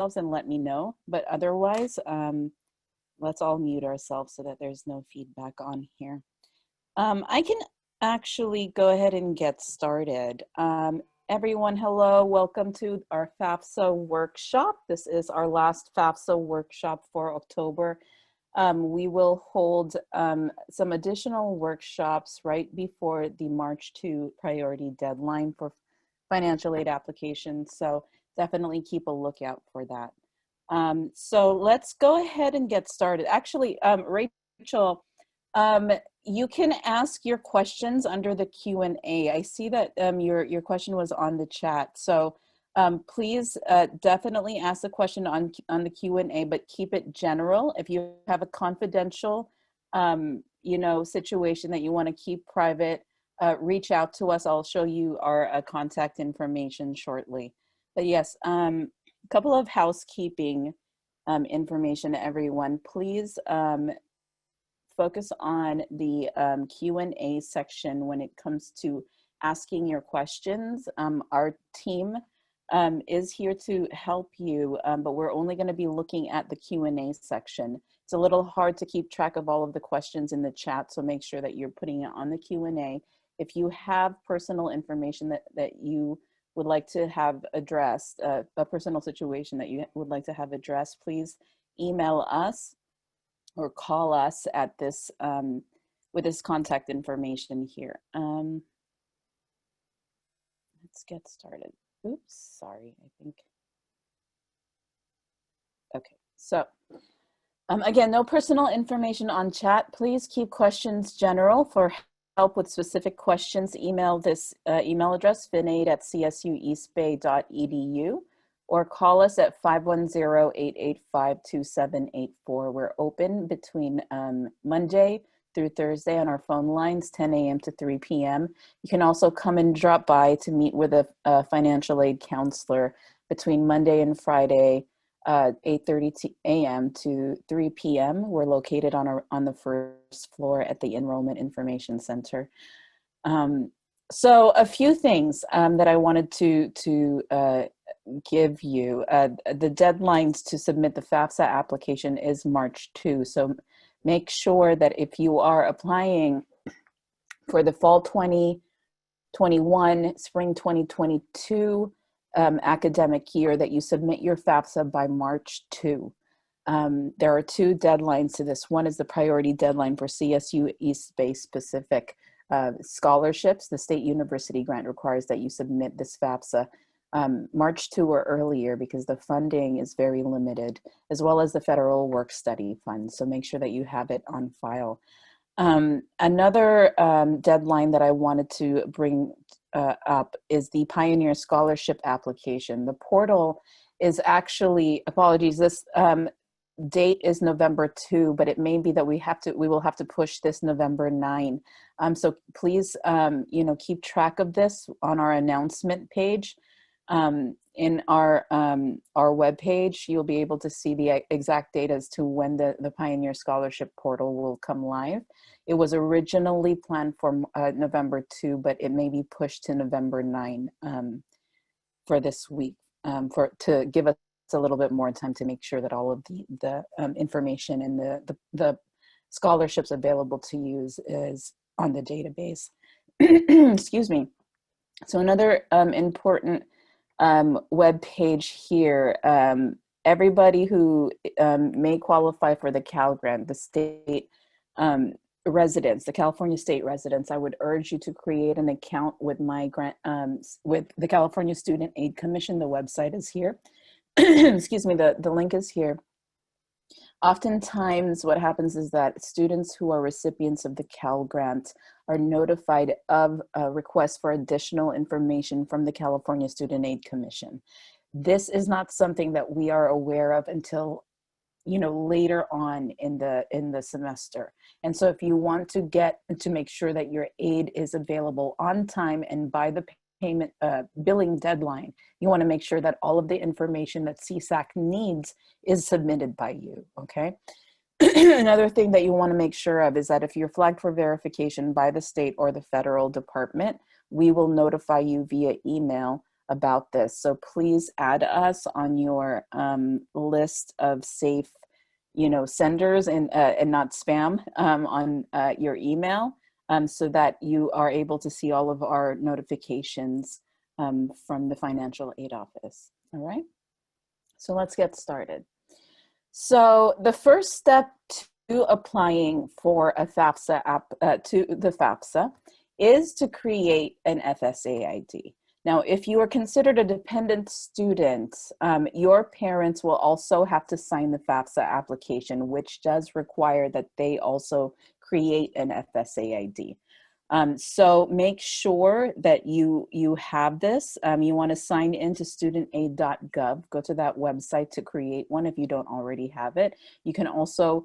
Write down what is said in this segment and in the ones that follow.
and let me know, but otherwise, let's all mute ourselves so that there's no feedback on here. I can actually go ahead and get started. Everyone, hello, welcome to our FAFSA workshop. This is our last FAFSA workshop for October. We will hold some additional workshops right before the March 2 priority deadline for financial aid applications. So definitely keep a lookout for that. So let's go ahead and get started. Actually, Rachel, you can ask your questions under the Q&A. I see that your question was on the chat. So please definitely ask the question on the Q&A, but keep it general. If you have a confidential, situation that you want to keep private, reach out to us. I'll show you our contact information shortly. But yes, a couple of housekeeping information, everyone. Please focus on the Q&A section when it comes to asking your questions. Our team is here to help you, but we're only going to be looking at the Q&A section. It's a little hard to keep track of all of the questions in the chat, so make sure that you're putting it on the Q&A. If you have personal information that you would like to have addressed, a personal situation that you would like to have addressed, please email us or call us at this with this contact information here. Let's get started. Oops, sorry, I think. Okay, so again, no personal information on chat. Please keep questions general. For help with specific questions, email this email address, finaid@csueastbay.edu, or call us at 510-885-2784. We're open between Monday through Thursday on our phone lines, 10 a.m. to 3 p.m. You can also come and drop by to meet with a financial aid counselor between Monday and Friday, 8:30 a.m. to 3 p.m. We're located on the first floor at the Enrollment Information Center. So a few things that I wanted to give you. The deadlines to submit the FAFSA application is March 2. So make sure that if you are applying for the fall 2021, spring 2022 academic year, that you submit your FAFSA by March 2. There are two deadlines to this. One is the priority deadline for CSU East Bay specific scholarships. The State University grant requires that you submit this FAFSA March 2 or earlier because the funding is very limited, as well as the federal work study fund. So make sure that you have it on file. Another deadline that I wanted to bring up is the Pioneer Scholarship application. The portal is actually, apologies, this date is November 2, but it may be that we will have to push this November 9. So please, keep track of this on our announcement page. In our webpage, you'll be able to see the exact date as to when the Pioneer Scholarship portal will come live. It was originally planned for November 2, but it may be pushed to November 9 for this week, to give us a little bit more time to make sure that all of the information and the scholarships available to use is on the database. Excuse me. So another important web page here, everybody who may qualify for the Cal Grant, the state residents, the California state residents, I would urge you to create an account with my grant, with the California Student Aid Commission. The website is here. Excuse me, the link is here. Oftentimes what happens is that students who are recipients of the Cal Grant are notified of requests for additional information from the California Student Aid Commission. This is not something that we are aware of until later on in the semester. And so if you want to make sure that your aid is available on time and by the payment billing deadline, you want to make sure that all of the information that CSAC needs is submitted by you, okay? Another thing that you want to make sure of is that if you're flagged for verification by the state or the federal department, we will notify you via email about this. So please add us on your list of safe, senders and not spam on your email, so that you are able to see all of our notifications from the Financial Aid Office. All right, so let's get started. So the first step to applying for a FAFSA to the FAFSA is to create an FSA ID. Now, if you are considered a dependent student, your parents will also have to sign the FAFSA application, which does require that they also create an FSA ID. So make sure that you have this. You want to sign into studentaid.gov. Go to that website to create one if you don't already have it. You can also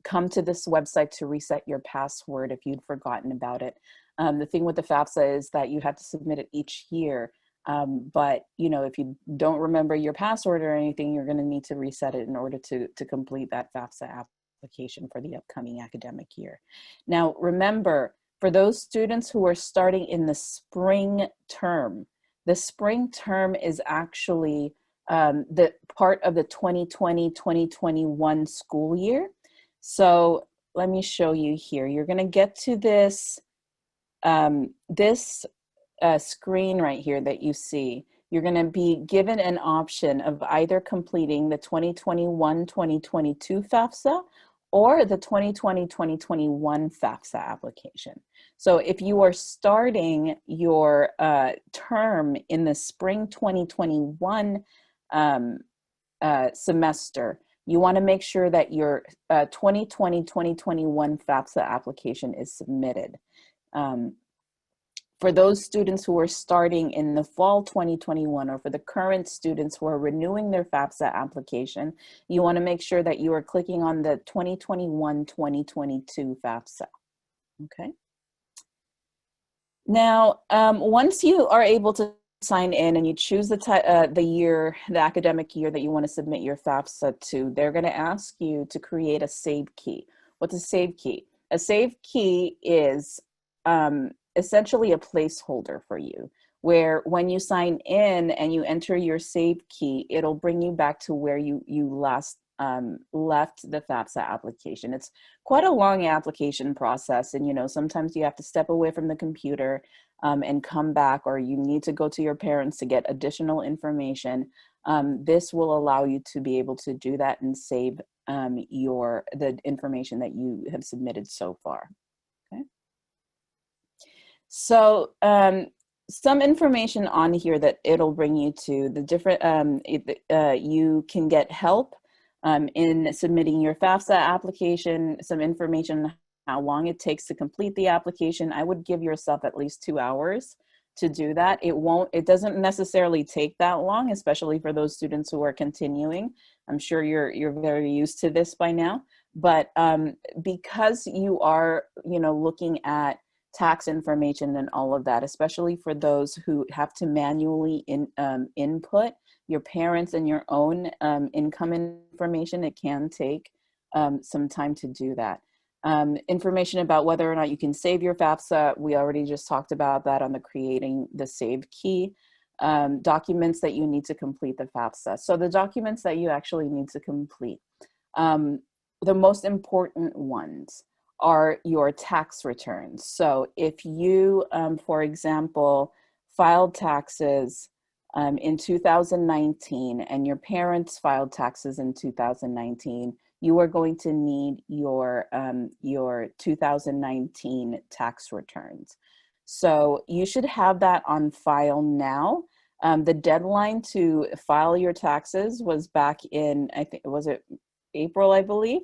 come to this website to reset your password if you'd forgotten about it. The thing with the FAFSA is that you have to submit it each year. But if you don't remember your password or anything, you're going to need to reset it in order to complete that FAFSA application for the upcoming academic year. Now, remember, for those students who are starting in the spring term is actually the part of the 2020-2021 school year. So let me show you here. You're going to get to this screen right here that you see. You're going to be given an option of either completing the 2021-2022 FAFSA or the 2020-2021 FAFSA application. So if you are starting your term in the spring 2021 semester, you want to make sure that your 2020-2021 FAFSA application is submitted. For those students who are starting in the fall 2021, or for the current students who are renewing their FAFSA application, you want to make sure that you are clicking on the 2021-2022 FAFSA. Okay. Now, once you are able to sign in and you choose the academic year that you want to submit your FAFSA to, they're going to ask you to create a save key. What's a save key? A save key is essentially a placeholder for you, where when you sign in and you enter your save key, it'll bring you back to where you last left the FAFSA application. It's quite a long application process, and sometimes you have to step away from the computer and come back, or you need to go to your parents to get additional information. This will allow you to be able to do that and save the information that you have submitted so far. Okay. So some information on here that it'll bring you to the different, you can get help in submitting your FAFSA application, some information on how long it takes to complete the application. I would give yourself at least 2 hours to do that. It doesn't necessarily take that long, especially for those students who are continuing. I'm sure you're very used to this by now, but because you are, looking at tax information and all of that, especially for those who have to manually input your parents and your own income information, it can take some time to do that. Information about whether or not you can save your FAFSA, we already just talked about that on the creating the save key. Documents that you need to complete the FAFSA. So the documents that you actually need to complete, the most important ones are your tax returns. So if you, for example, filed taxes in 2019 and your parents filed taxes in 2019, you are going to need your 2019 tax returns. So you should have that on file now. The deadline to file your taxes was back in, I think, was it April, I believe?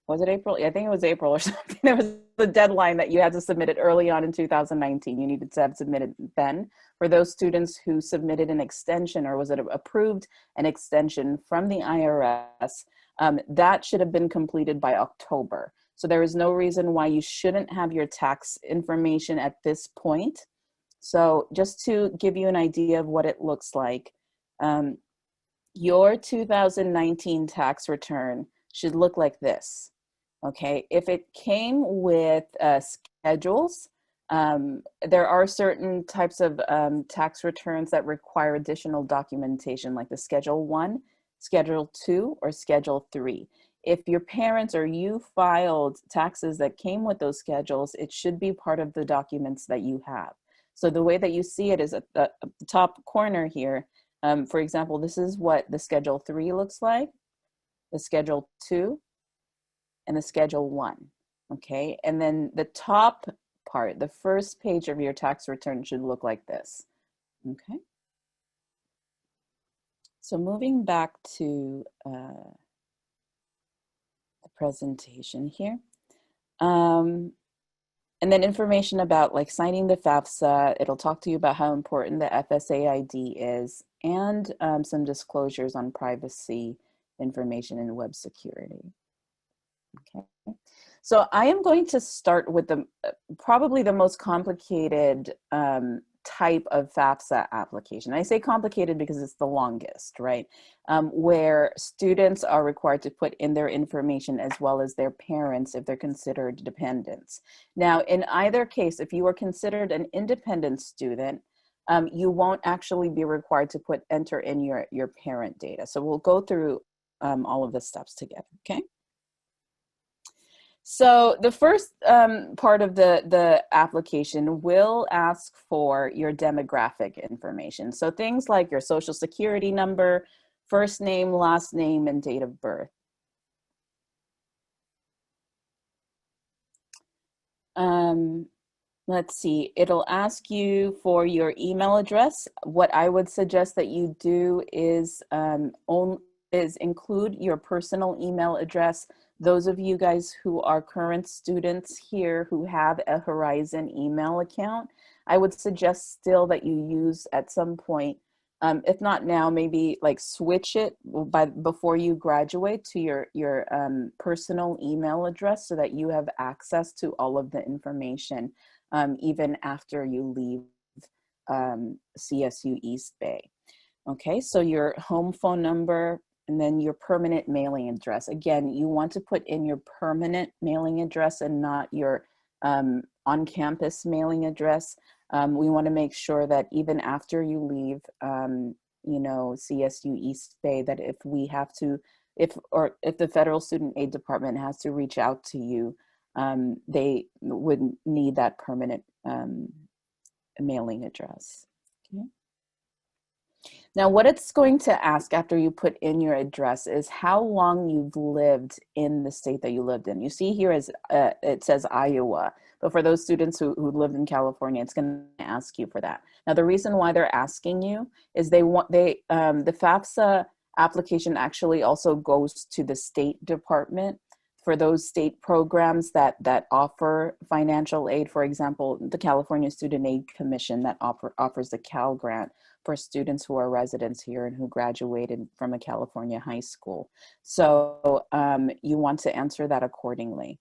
Was it April? I think it was April or something. There was the deadline that you had to submit it early on in 2019. You needed to have submitted then. For those students who submitted an extension, or was it approved an extension from the IRS, that should have been completed by October. So there is no reason why you shouldn't have your tax information at this point. So just to give you an idea of what it looks like, your 2019 tax return should look like this. Okay, if it came with schedules, There are certain types of tax returns that require additional documentation, like the Schedule 1, Schedule 2, or Schedule 3. If your parents or you filed taxes that came with those schedules, it should be part of the documents that you have. So the way that you see it is at the top corner here. For example, this is what the Schedule 3 looks like, the Schedule 2, and the Schedule 1. Okay, and then the top part, the first page of your tax return should look like this. Okay, so moving back to the presentation here. And then information about like signing the FAFSA. It'll talk to you about how important the FSA ID is, and some disclosures on privacy information and web security. Okay, so I am going to start with the probably the most complicated type of FAFSA application. I say complicated because it's the longest, right? Where students are required to put in their information as well as their parents if they're considered dependents. Now, in either case, if you are considered an independent student, you won't actually be required to enter in your parent data. So we'll go through all of the steps together, okay? So the first part of the application will ask for your demographic information. So things like your social security number, first name, last name, and date of birth. Let's see, it'll ask you for your email address. What I would suggest that you do is include your personal email address. Those of you guys who are current students here who have a Horizon email account, I would suggest still that you use at some point, if not now, maybe like switch it before you graduate to your personal email address so that you have access to all of the information even after you leave CSU East Bay. Okay, so your home phone number, and then your permanent mailing address. Again, you want to put in your permanent mailing address and not your on-campus mailing address. We want to make sure that even after you leave, you know, CSU East Bay, that if we have to, if the Federal Student Aid Department has to reach out to you, they would need that permanent mailing address. Okay. Now, what it's going to ask after you put in your address is how long you've lived in the state that you lived in. You see here is it says Iowa, but for those students who lived in California, it's going to ask you for that. Now, the reason why they're asking you is the FAFSA application actually also goes to the State Department for those state programs that offer financial aid. For example, the California Student Aid Commission that offers the Cal Grant for students who are residents here and who graduated from a California high school. So you want to answer that accordingly.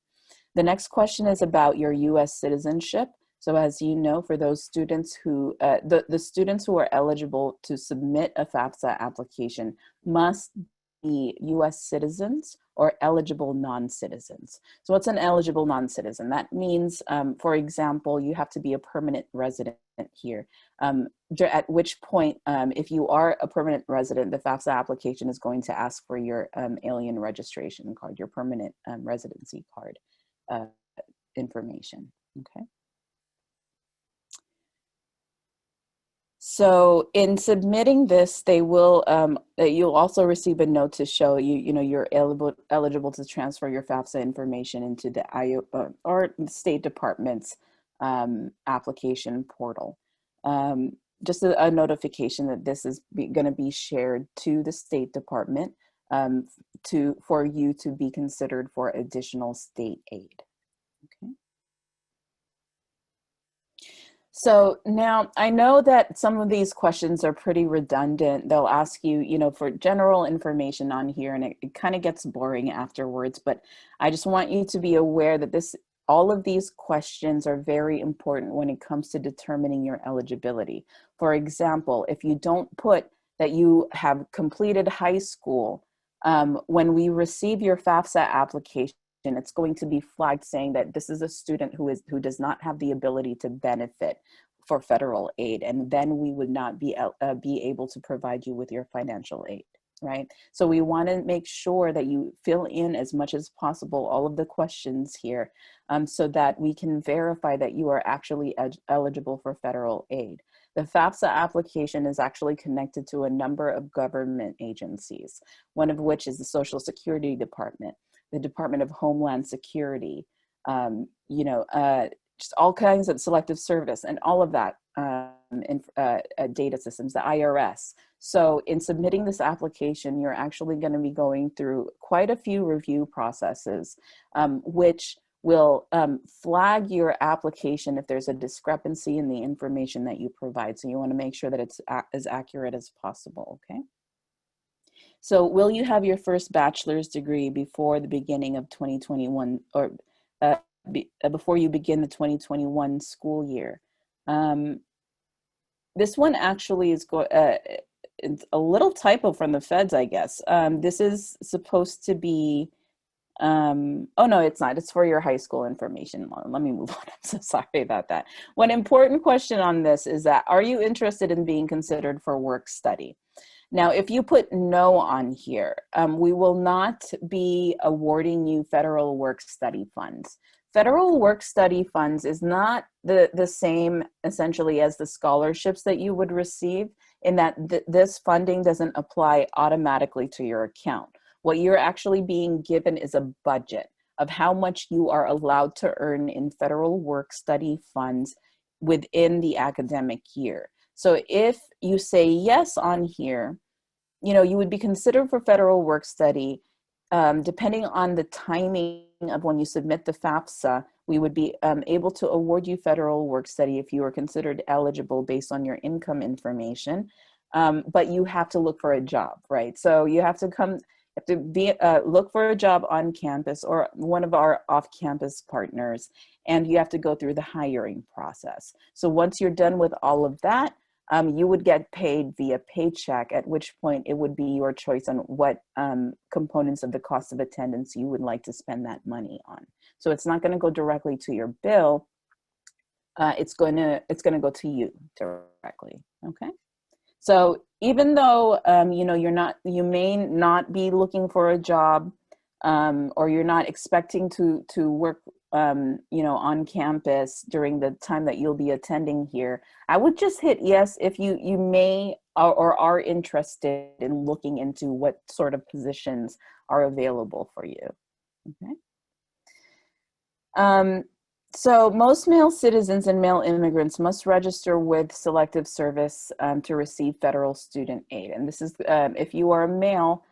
The next question is about your US citizenship. So as you know, for those students who, the students who are eligible to submit a FAFSA application must be US citizens or eligible non-citizens. So what's an eligible non-citizen? That means, for example, you have to be a permanent resident here, at which point, if you are a permanent resident, the FAFSA application is going to ask for your alien registration card, your permanent residency card information, okay? So in submitting this, they will, you'll also receive a note to show you know, you're eligible to transfer your FAFSA information into the Iowa or the State Department's application portal. Just a notification that this is going to be shared to the State Department for you to be considered for additional state aid. Okay. So now I know that some of these questions are pretty redundant. They'll ask you, you know, for general information on here, and it kind of gets boring afterwards, but I just want you to be aware that all of these questions are very important when it comes to determining your eligibility. For example, if you don't put that you have completed high school, when we receive your FAFSA application, it's going to be flagged saying that this is a student who does not have the ability to benefit for federal aid, and then we would not be able to provide you with your financial aid, right? So we want to make sure that you fill in as much as possible all of the questions here, so that we can verify that you are actually eligible for federal aid. The FAFSA application is actually connected to a number of government agencies, one of which is the Social Security Department, the Department of Homeland Security, just all kinds of selective service and all of that data systems, the IRS. So in submitting this application, you're actually going to be going through quite a few review processes, which will flag your application if there's a discrepancy in the information that you provide. So you want to make sure that it's as accurate as possible, okay? So will you have your first bachelor's degree before the beginning of 2021, or before you begin the 2021 school year? This one actually is it's a little typo from the feds, I guess. This is supposed to be, oh no, it's not. It's for your high school information. Let me move on. I'm so sorry about that. One important question on this is that, are you interested in being considered for work study? Now, if you put no on here, we will not be awarding you federal work study funds. Federal work study funds is not the same essentially as the scholarships that you would receive, in that this funding doesn't apply automatically to your account. What you're actually being given is a budget of how much you are allowed to earn in federal work study funds within the academic year. So if you say yes on here, you would be considered for federal work study. Depending on the timing of when you submit the FAFSA, we would be able to award you federal work study if you are considered eligible based on your income information. But you have to look for a job, right? So you have to look for a job on campus or one of our off-campus partners, and you have to go through the hiring process. So once you're done with all of that, you would get paid via paycheck, at which point it would be your choice on what components of the cost of attendance you would like to spend that money on. So it's not going to go directly to your bill. It's going to go to you directly. Okay. So even though you may not be looking for a job, or you're not expecting to work on campus during the time that you'll be attending here, I would just hit yes if you may or are interested in looking into what sort of positions are available for you. Okay. So most male citizens and male immigrants must register with Selective Service to receive federal student aid. And this is, if you are a male,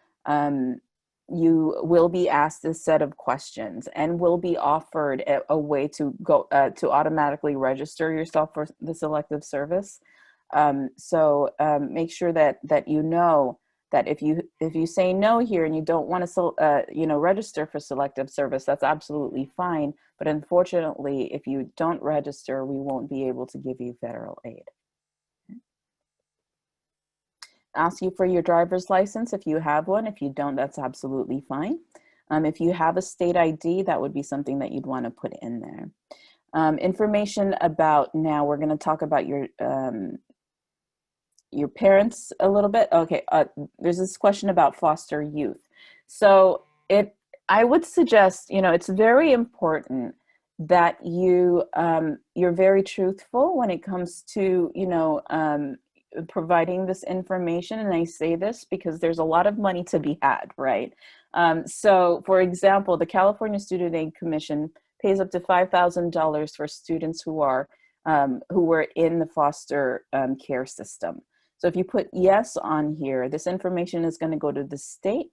you will be asked a set of questions and will be offered a way to go to automatically register yourself for the Selective Service. So make sure that you know that if you say no here and you don't want to register for Selective Service, that's absolutely fine. But unfortunately, if you don't register, we won't be able to give you federal aid. Ask you for your driver's license if you have one. If you don't, that's absolutely fine. If you have a state ID, that would be something that you'd want to put in there. Information about, now we're going to talk about your parents a little bit. Okay, there's this question about foster youth. So I would suggest, it's very important that you're very truthful when it comes to, providing this information. And I say this because there's a lot of money to be had, right? So for example, the California Student Aid Commission pays up to $5,000 for students who were in the foster care system. So if you put yes on here, this information is going to go to the state,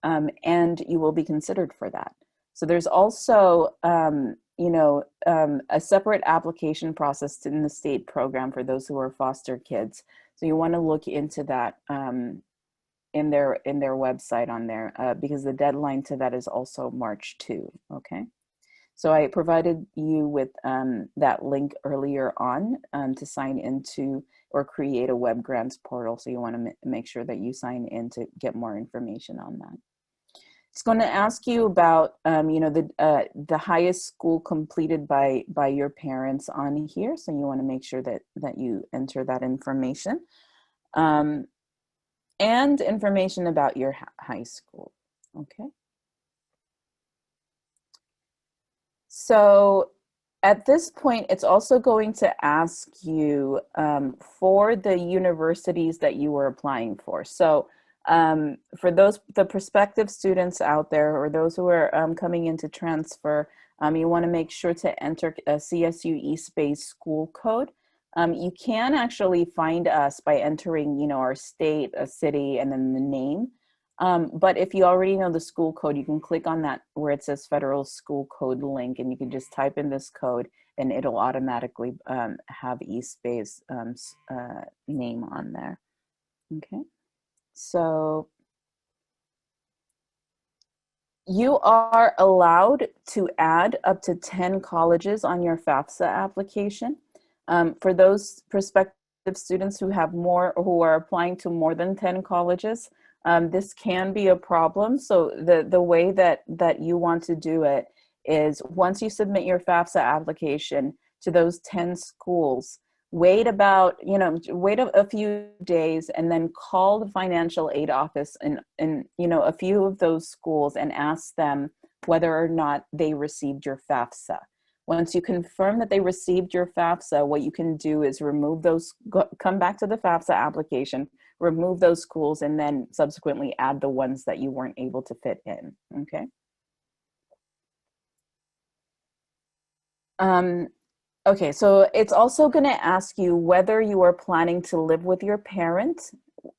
and you will be considered for that. So there's also, a separate application process in the state program for those who are foster kids. So you want to look into that in their website on there, because the deadline to that is also March 2. Okay. So I provided you with that link earlier on to sign into or create a web grants portal. So you want to make sure that you sign in to get more information on that. It's going to ask you about, the highest school completed by your parents on here. So you want to make sure that you enter that information, and information about your high school. Okay. So at this point, it's also going to ask you for the universities that you were applying for. So for the prospective students out there, or those who are coming in to transfer, you want to make sure to enter a CSU East Bay school code. You can actually find us by entering, our state, a city, and then the name. But if you already know the school code, you can click on that where it says federal school code link, and you can just type in this code and it'll automatically have East Bay's name on there. Okay, so you are allowed to add up to 10 colleges on your FAFSA application. For those prospective students who have more, or who are applying to more than 10 colleges, this can be a problem. So the way that you want to do it is, once you submit your FAFSA application to those 10 schools, wait a few days and then call the financial aid office in a few of those schools and ask them whether or not they received your FAFSA. Once you confirm that they received your FAFSA, what you can do is remove those, come back to the FAFSA application, remove those schools, and then subsequently add the ones that you weren't able to fit in, okay? Okay, so it's also going to ask you whether you are planning to live with your parent,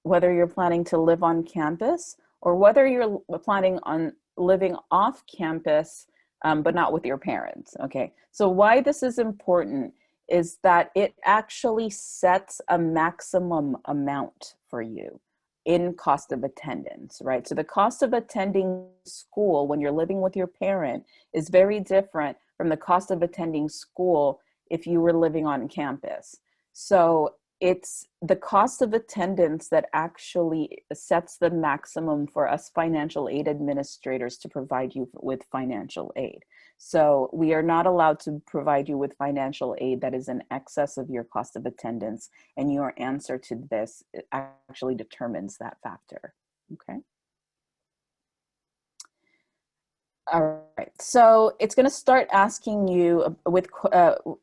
whether you're planning to live on campus, or whether you're planning on living off campus, but not with your parents. Okay, so why this is important is that it actually sets a maximum amount for you in cost of attendance, right? So the cost of attending school when you're living with your parent is very different from the cost of attending school if you were living on campus. So it's the cost of attendance that actually sets the maximum for us financial aid administrators to provide you with financial aid. So we are not allowed to provide you with financial aid that is in excess of your cost of attendance, and your answer to this actually determines that factor, okay? All right, so it's going to start asking you with asking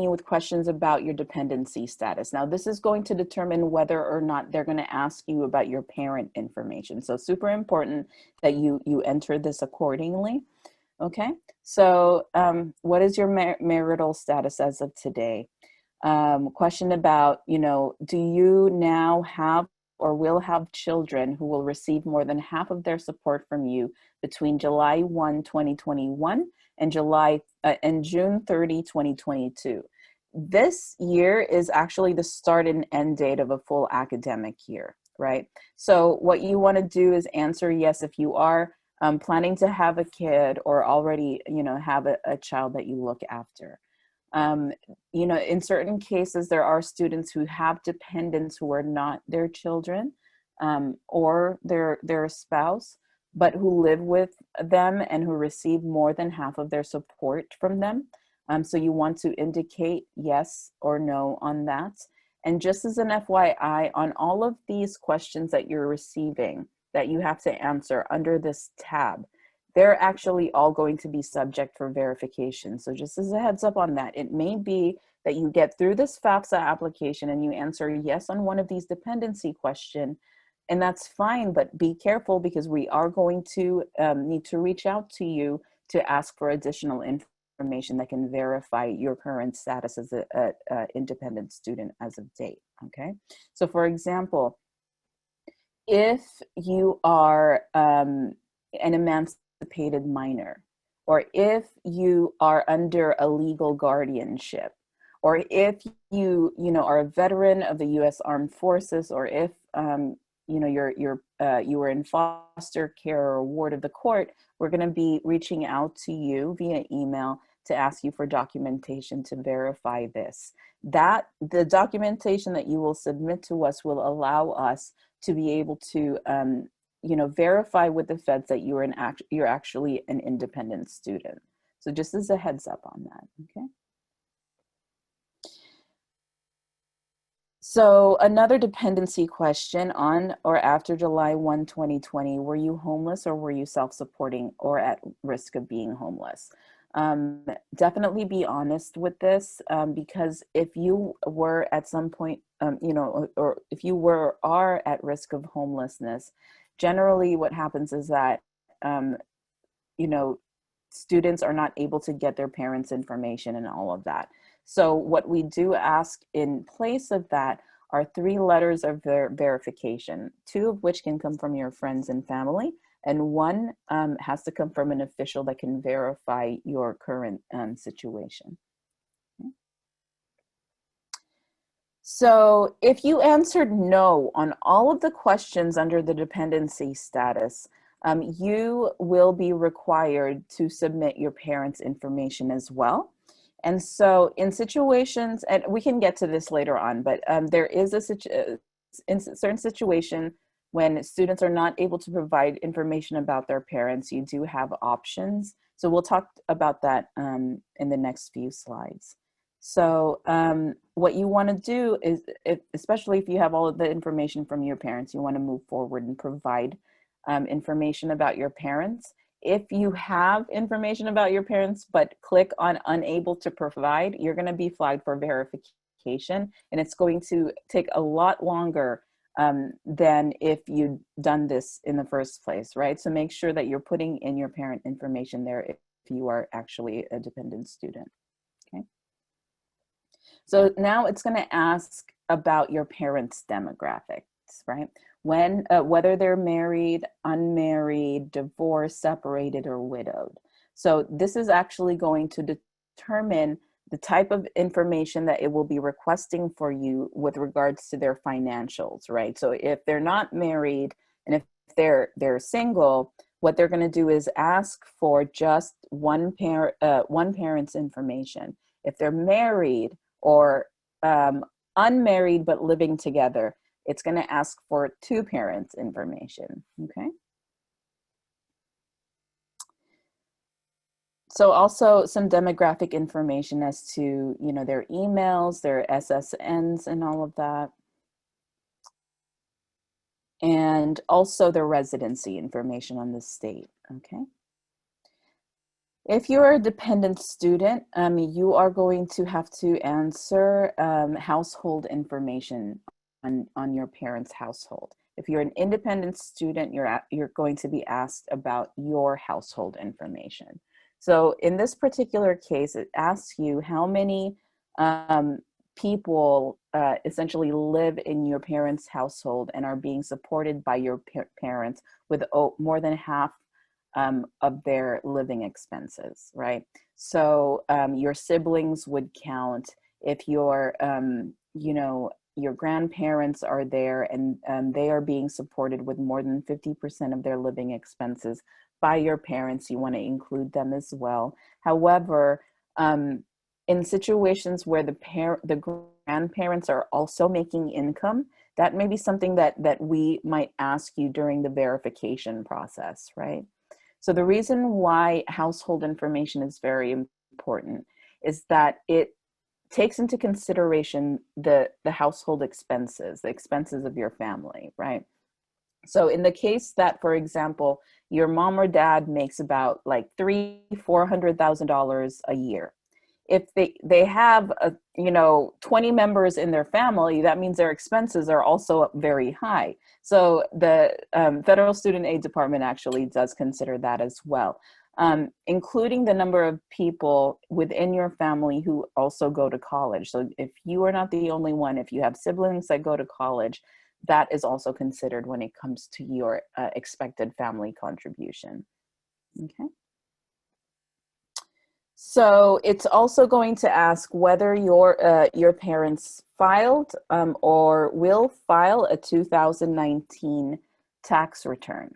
you with questions about your dependency status. Now, this is going to determine whether or not they're going to ask you about your parent information. So super important that you enter this accordingly. Okay, so what is your marital status as of today? Question about, do you now have or will have children who will receive more than half of their support from you between July 1, 2021 and June 30, 2022. This year is actually the start and end date of a full academic year, right? So what you want to do is answer yes if you are planning to have a kid, or already, have a child that you look after. In certain cases, there are students who have dependents who are not their children, or their spouse, but who live with them and who receive more than half of their support from them. So you want to indicate yes or no on that. And just as an FYI, on all of these questions that you're receiving that you have to answer under this tab, they're actually all going to be subject for verification. So just as a heads up on that, it may be that you get through this FAFSA application and you answer yes on one of these dependency questions, and that's fine, but be careful, because we are going to need to reach out to you to ask for additional information that can verify your current status as a independent student as of date, okay? So for example, if you are an emancipated minor, or if you are under a legal guardianship, or if you are a veteran of the U.S. Armed Forces, or if you were in foster care or ward of the court, we're going to be reaching out to you via email to ask you for documentation to verify this. The documentation that you will submit to us will allow us to be able to verify with the feds that you're actually an independent student. So just as a heads up on that, okay? So another dependency question: on or after July 1, 2020, were you homeless or were you self-supporting or at risk of being homeless? Definitely be honest with this, because if you were at some point, or if you are at risk of homelessness, generally what happens is that, you know, students are not able to get their parents' information and all of that. So what we do ask in place of that are 3 letters of verification, 2 of which can come from your friends and family, and 1 has to come from an official that can verify your current situation. Okay. So if you answered no on all of the questions under the dependency status, you will be required to submit your parents' information as well. And so in situations, and we can get to this later on, but there is in certain situation when students are not able to provide information about their parents, you do have options. So we'll talk about that in the next few slides. So what you want to do is, especially if you have all of the information from your parents, you want to move forward and provide information about your parents. If you have information about your parents, but click on unable to provide, you're going to be flagged for verification, and it's going to take a lot longer than if you'd done this in the first place, right? So make sure that you're putting in your parent information there if you are actually a dependent student, okay? So now it's going to ask about your parents' demographics, right? Whether they're married, unmarried, divorced, separated, or widowed. So this is actually going to determine the type of information that it will be requesting for you with regards to their financials, right? So if they're not married and if they're single, what they're going to do is ask for just one parent's information. If they're married or unmarried but living together, it's going to ask for 2 parents' information, okay? So also some demographic information as to, their emails, their SSNs and all of that. And also their residency information on the state, okay? If you're a dependent student, you are going to have to answer household information on your parents' household. If you're an independent student, you're going to be asked about your household information. So in this particular case, it asks you how many people essentially live in your parents' household and are being supported by your parents with more than half of their living expenses, right? So your siblings would count if your, your grandparents are there and they are being supported with more than 50% of their living expenses by your parents. You want to include them as well. However, in situations where the grandparents are also making income, that may be something that we might ask you during the verification process, right? So the reason why household information is very important is that it takes into consideration the household expenses, the expenses of your family, right? So in the case that, for example, your mom or dad makes about like $400,000 a year. If they have 20 members in their family, that means their expenses are also very high. So the Federal Student Aid Department actually does consider that as well, including the number of people within your family who also go to college. So if you are not the only one, if you have siblings that go to college, that is also considered when it comes to your expected family contribution. Okay. So it's also going to ask whether your parents filed or will file a 2019 tax return.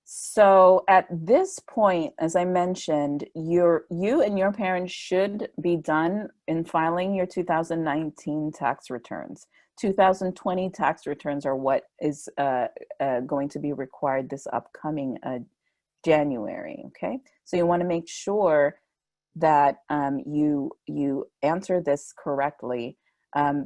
So at this point, as I mentioned, you and your parents should be done in filing your 2019 tax returns. 2020 tax returns are what is going to be required this upcoming January, okay? So you want to make sure that you answer this correctly,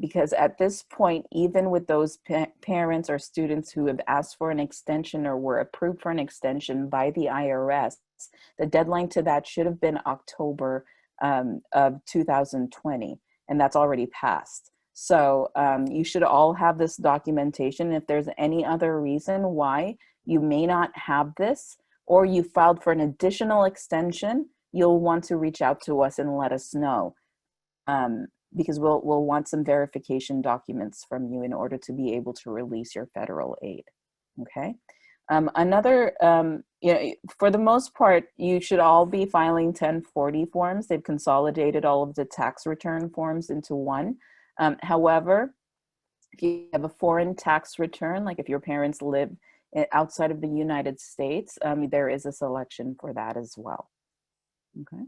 because at this point, even with those parents or students who have asked for an extension or were approved for an extension by the IRS, the deadline to that should have been October of 2020, and that's already passed. So you should all have this documentation. If there's any other reason why you may not have this, or you filed for an additional extension, you'll want to reach out to us and let us know, because we'll want some verification documents from you in order to be able to release your federal aid, okay? You know, for the most part, you should all be filing 1040 forms. They've consolidated all of the tax return forms into one. However, if you have a foreign tax return, like if your parents live outside of the United States, there is a selection for that as well. Okay.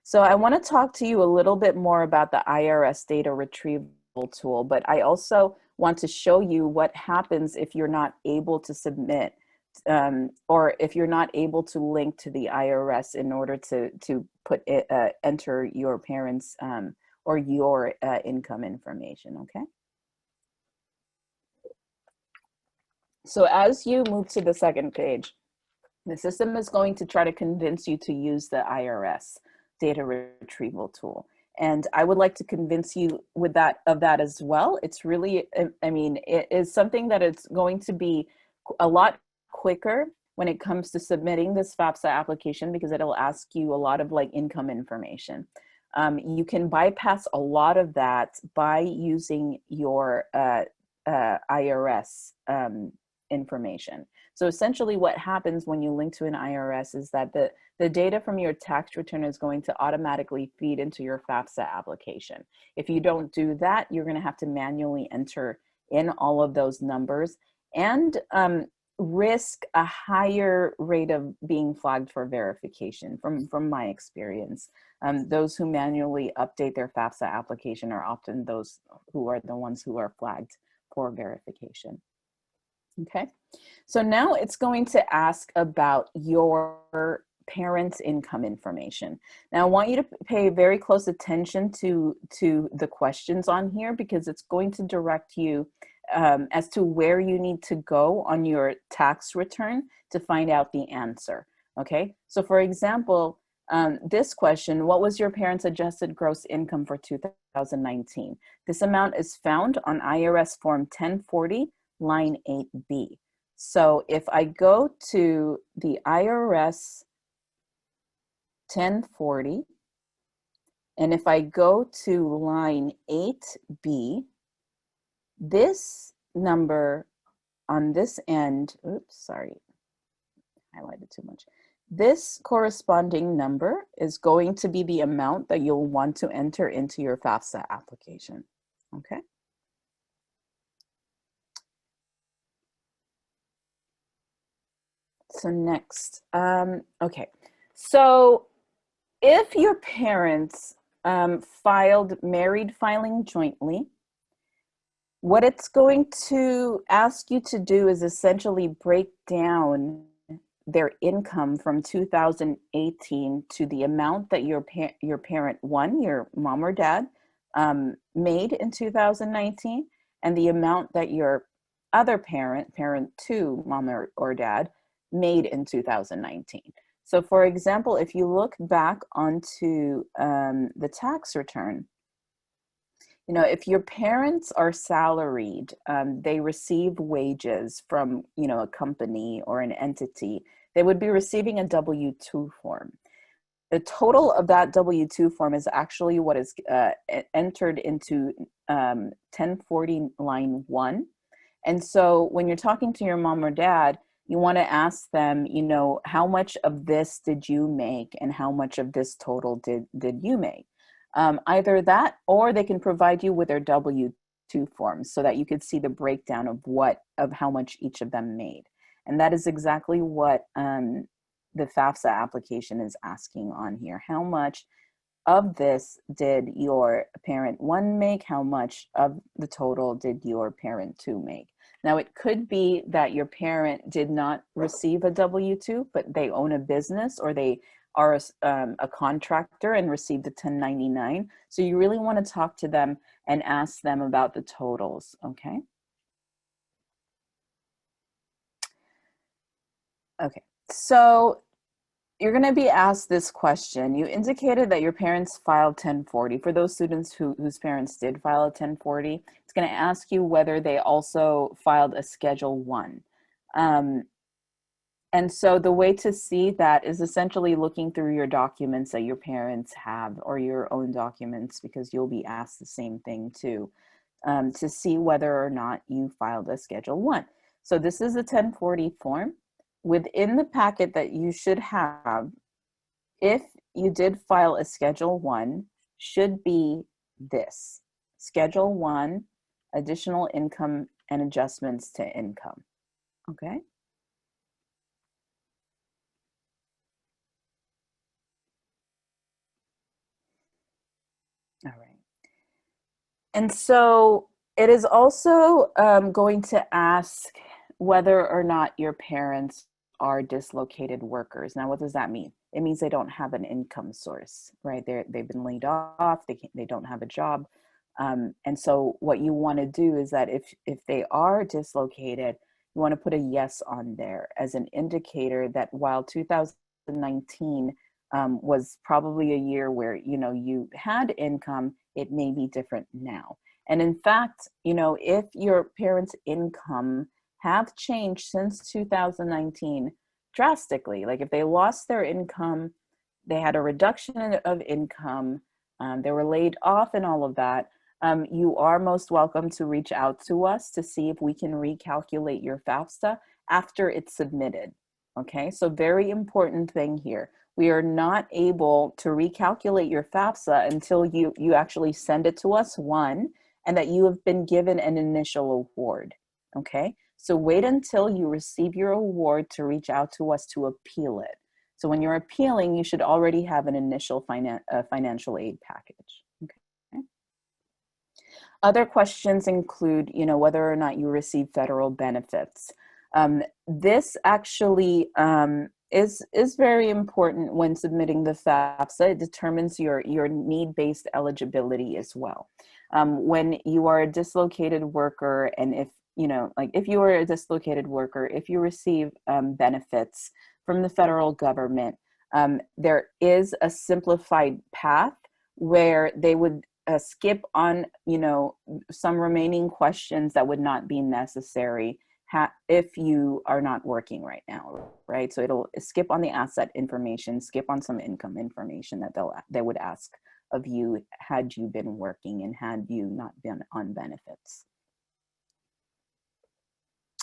So I want to talk to you a little bit more about the IRS data retrieval tool, but I also want to show you what happens if you're not able to submit, or if you're not able to link to the IRS in order to put it, enter your parents' or your income information, okay? So as you move to the second page, the system is going to try to convince you to use the IRS data retrieval tool. And I would like to convince you with that as well. It's really, I mean, it is something that it's going to be a lot quicker when it comes to submitting this FAFSA application, because it'll ask you a lot of like income information. You can bypass a lot of that by using your IRS information. So essentially what happens when you link to an IRS is that the data from your tax return is going to automatically feed into your FAFSA application. If you don't do that, you're going to have to manually enter in all of those numbers and risk a higher rate of being flagged for verification from my experience. Those who manually update their FAFSA application are often those who are the ones who are flagged for verification. Okay, so now it's going to ask about your parents' income information. Now I want you to pay very close attention to the questions on here, because it's going to direct you as to where you need to go on your tax return to find out the answer. Okay, so for example, this question, what was your parents' adjusted gross income for 2019? This amount is found on IRS Form 1040, line 8B. So if I go to the IRS 1040, and if I go to line 8B, this number on this end, oops, sorry, highlighted too much. This corresponding number is going to be the amount that you'll want to enter into your FAFSA application, okay? So next, okay. So if your parents filed married filing jointly, what it's going to ask you to do is essentially break down their income from 2018 to the amount that your parent one, your mom or dad, made in 2019, and the amount that your other parent two, mom or dad, made in 2019. So for example, if you look back onto the tax return, you know, if your parents are salaried, they receive wages from, you know, a company or an entity, they would be receiving a W-2 form. The total of that W-2 form is actually what is entered into 1040 line 1. And so when you're talking to your mom or dad, you want to ask them, you know, how much of this did you make and how much of this total did you make? Either that, or they can provide you with their W-2 forms so that you could see the breakdown of how much each of them made. And that is exactly what the FAFSA application is asking on here. How much of this did your parent one make? How much of the total did your parent two make? Now, it could be that your parent did not receive a W-2, but they own a business, or they are a contractor and received a 1099. So you really want to talk to them and ask them about the totals, okay? Okay, so you're going to be asked this question. You indicated that your parents filed 1040. For those students whose parents did file a 1040, it's going to ask you whether they also filed a Schedule 1. And so the way to see that is essentially looking through your documents that your parents have, or your own documents, because you'll be asked the same thing too, to see whether or not you filed a Schedule 1. So this is a 1040 form. Within the packet that you should have, if you did file a Schedule 1, should be this: Schedule 1, additional income and adjustments to income, okay? All right. And so it is also going to ask whether or not your parents are dislocated workers. Now, what does that mean? It means they don't have an income source, right? They've been laid off, they don't have a job. And so what you want to do is that if they are dislocated, you want to put a yes on there as an indicator that while 2019 was probably a year where, you know, you had income, it may be different now. And in fact, you know, if your parents' income have changed since 2019 drastically, like if they lost their income, they had a reduction of income, they were laid off and all of that, you are most welcome to reach out to us to see if we can recalculate your FAFSA after it's submitted. Okay, so very important thing here. We are not able to recalculate your FAFSA until you actually send it to us, one, and that you have been given an initial award. Okay, so wait until you receive your award to reach out to us to appeal it. So when you're appealing, you should already have an initial financial aid package. Okay. Other questions include, you know, whether or not you receive federal benefits. This actually is very important when submitting the FAFSA. It determines your need-based eligibility as well. When you are a dislocated worker, and if, you know, like if you are a dislocated worker, if you receive benefits from the federal government, there is a simplified path where they would skip on, you know, some remaining questions that would not be necessary if you are not working right now, right? So it'll skip on the asset information, skip on some income information that they would ask of you had you been working and had you not been on benefits.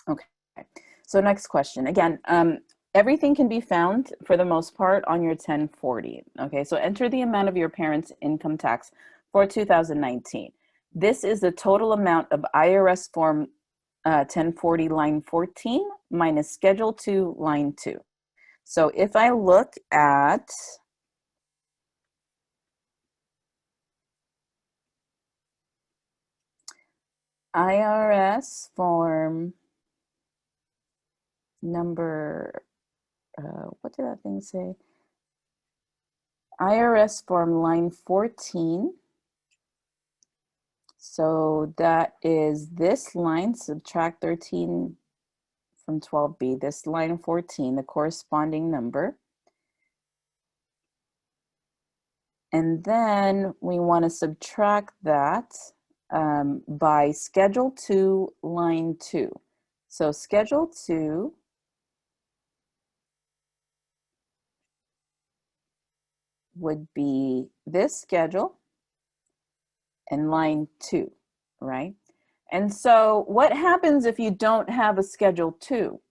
Okay, so next question. Again, everything can be found for the most part on your 1040. Okay, so enter the amount of your parents' income tax for 2019. This is the total amount of IRS form 1040 line 14 minus schedule 2 line 2. So if I look at IRS form number, what did that thing say? IRS form line 14. So that is this line, subtract 13 from 12B, this line 14, the corresponding number. And then we want to subtract that by schedule 2, line 2. So schedule 2 would be this schedule and line 2, right? And so what happens if you don't have a schedule 2?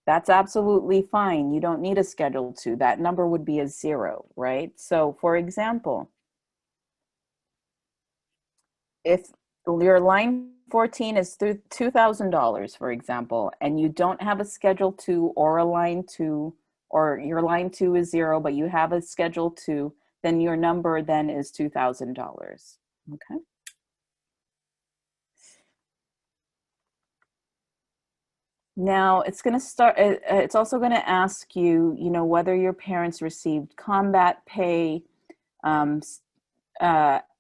That's absolutely fine. You don't need a schedule 2. That number would be a 0, right? So for example, if your line 14 is through $2,000, for example, and you don't have a schedule 2 or a line 2, or your line 2 is 0, but you have a schedule 2, then your number then is $2,000. Okay. Now it's going to start, it's also going to ask you, you know, whether your parents received combat pay,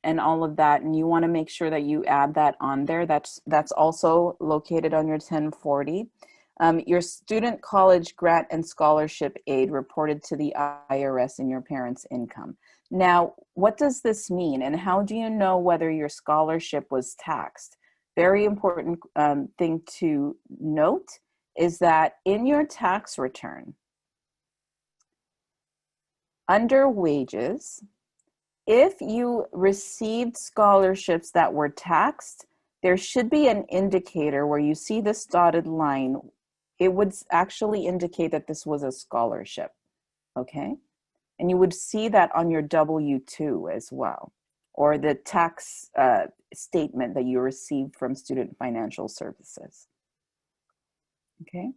and all of that, and you want to make sure that you add that on there. That's also located on your 1040. Your student college grant and scholarship aid reported to the IRS in your parents' income. Now, what does this mean, and how do you know whether your scholarship was taxed? Very important thing to note is that in your tax return, under wages, if you received scholarships that were taxed, there should be an indicator where you see this dotted line. It would actually indicate that this was a scholarship, okay? And you would see that on your W-2 as well, or the tax statement that you received from Student Financial Services, okay?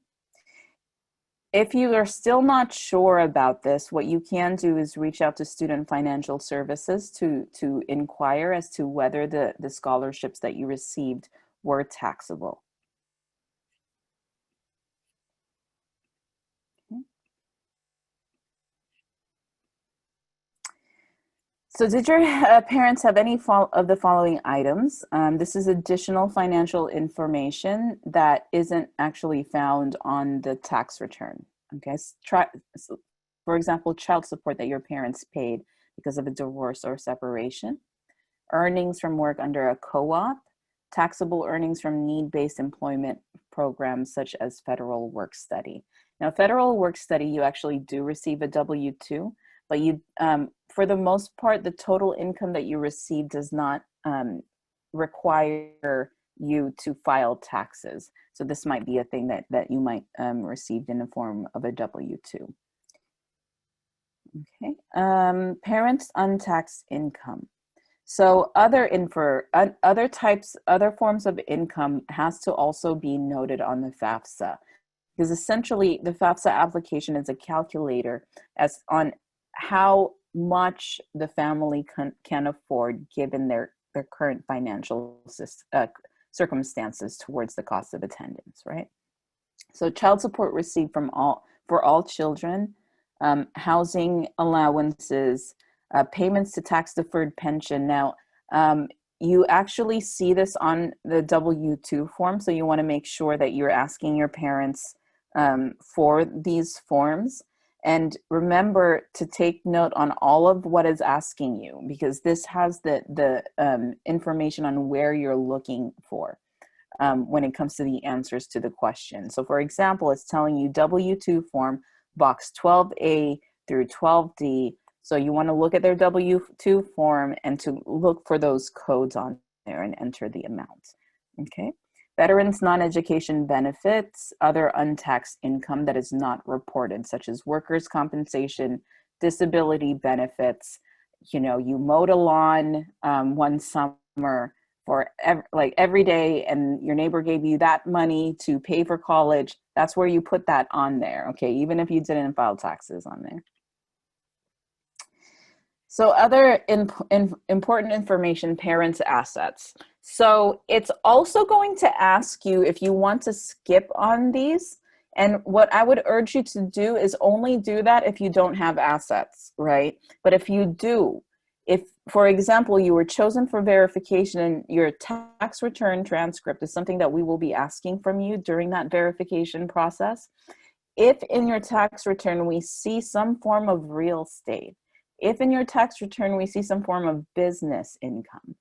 If you are still not sure about this, what you can do is reach out to Student Financial Services to inquire as to whether the scholarships that you received were taxable. Okay. So did your parents have any of the following items? This is additional financial information that isn't actually found on the tax return. Okay, for example, child support that your parents paid because of a divorce or separation, earnings from work under a co-op, taxable earnings from need-based employment programs such as federal work study. Now, federal work study, you actually do receive a W-2, but you, for the most part, the total income that you receive does not require you to file taxes. So this might be a thing that you might receive in the form of a W-2. Okay, parents' untaxed income. So other forms of income has to also be noted on the FAFSA, because essentially the FAFSA application is a calculator as on how much the family can afford given their current financial circumstances towards the cost of attendance, right? So child support received for all children, housing allowances, payments to tax deferred pension. Now, you actually see this on the W-2 form, so you want to make sure that you're asking your parents for these forms. And remember to take note on all of what is asking you, because this has the information on where you're looking for when it comes to the answers to the question. So for example, it's telling you W-2 form, box 12A through 12D. So you want to look at their W-2 form and to look for those codes on there and enter the amount, okay? Veterans non-education benefits, other untaxed income that is not reported, such as workers' compensation, disability benefits. You know, you mowed a lawn one summer for every day, and your neighbor gave you that money to pay for college. That's where you put that on there, okay? Even if you didn't file taxes on there. So other important information, parents' assets. So it's also going to ask you if you want to skip on these. And what I would urge you to do is only do that if you don't have assets, right? But if you do, if, for example, you were chosen for verification and your tax return transcript is something that we will be asking from you during that verification process. If in your tax return we see some form of real estate, if in your tax return we see some form of business income,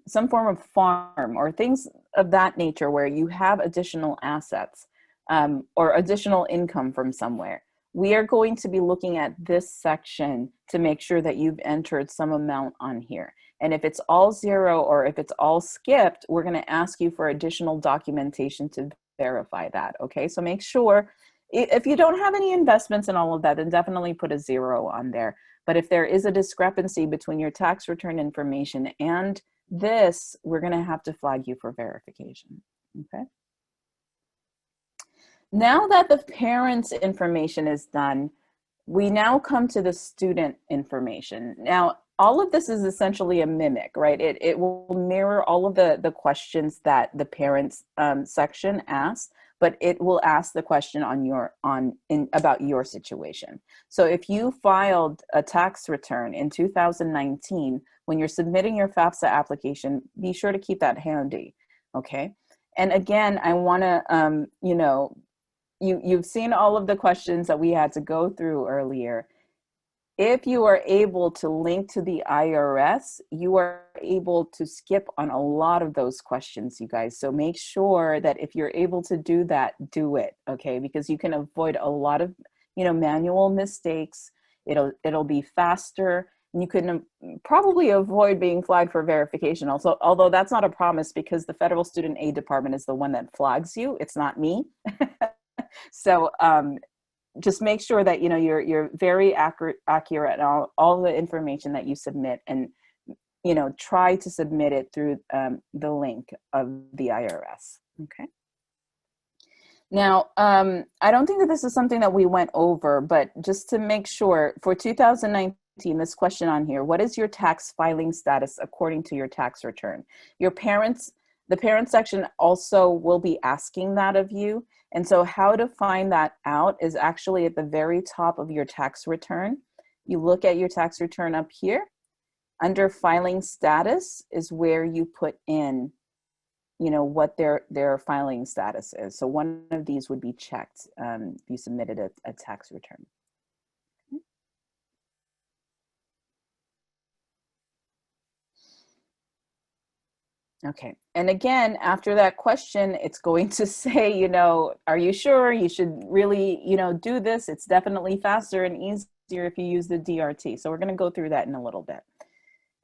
some form of farm or things of that nature where you have additional assets or additional income from somewhere, we are going to be looking at this section to make sure that you've entered some amount on here. And if it's all zero or if it's all skipped, we're going to ask you for additional documentation to verify that, okay? So make sure, if you don't have any investments and all of that, then definitely put a 0 on there. But if there is a discrepancy between your tax return information and this, we're going to have to flag you for verification, okay? Now that the parents' information is done, we now come to the student information. Now, all of this is essentially a mimic, right? It will mirror all of the questions that the parents section asks, but it will ask the question about your situation. So if you filed a tax return in 2019, when you're submitting your FAFSA application, be sure to keep that handy, okay? And again, I wanna, you've seen all of the questions that we had to go through earlier. If you are able to link to the IRS, you are able to skip on a lot of those questions, you guys. So make sure that if you're able to do that, do it, okay? Because you can avoid a lot of, manual mistakes. It'll be faster, and you can probably avoid being flagged for verification also, although that's not a promise because the Federal Student Aid Department is the one that flags you. It's not me. So just make sure that you're very accurate in all the information that you submit, and try to submit it through the link of the IRS. Okay. Now, I don't think that this is something that we went over, but just to make sure, for 2019, this question on here: what is your tax filing status according to your tax return? The parent section also will be asking that of you. And so how to find that out is actually at the very top of your tax return. You look at your tax return up here. Under filing status is where you put in, what their filing status is. So one of these would be checked if you submitted a tax return. Okay, and again, after that question, it's going to say, are you sure you should really, do this? It's definitely faster and easier if you use the DRT. So we're going to go through that in a little bit.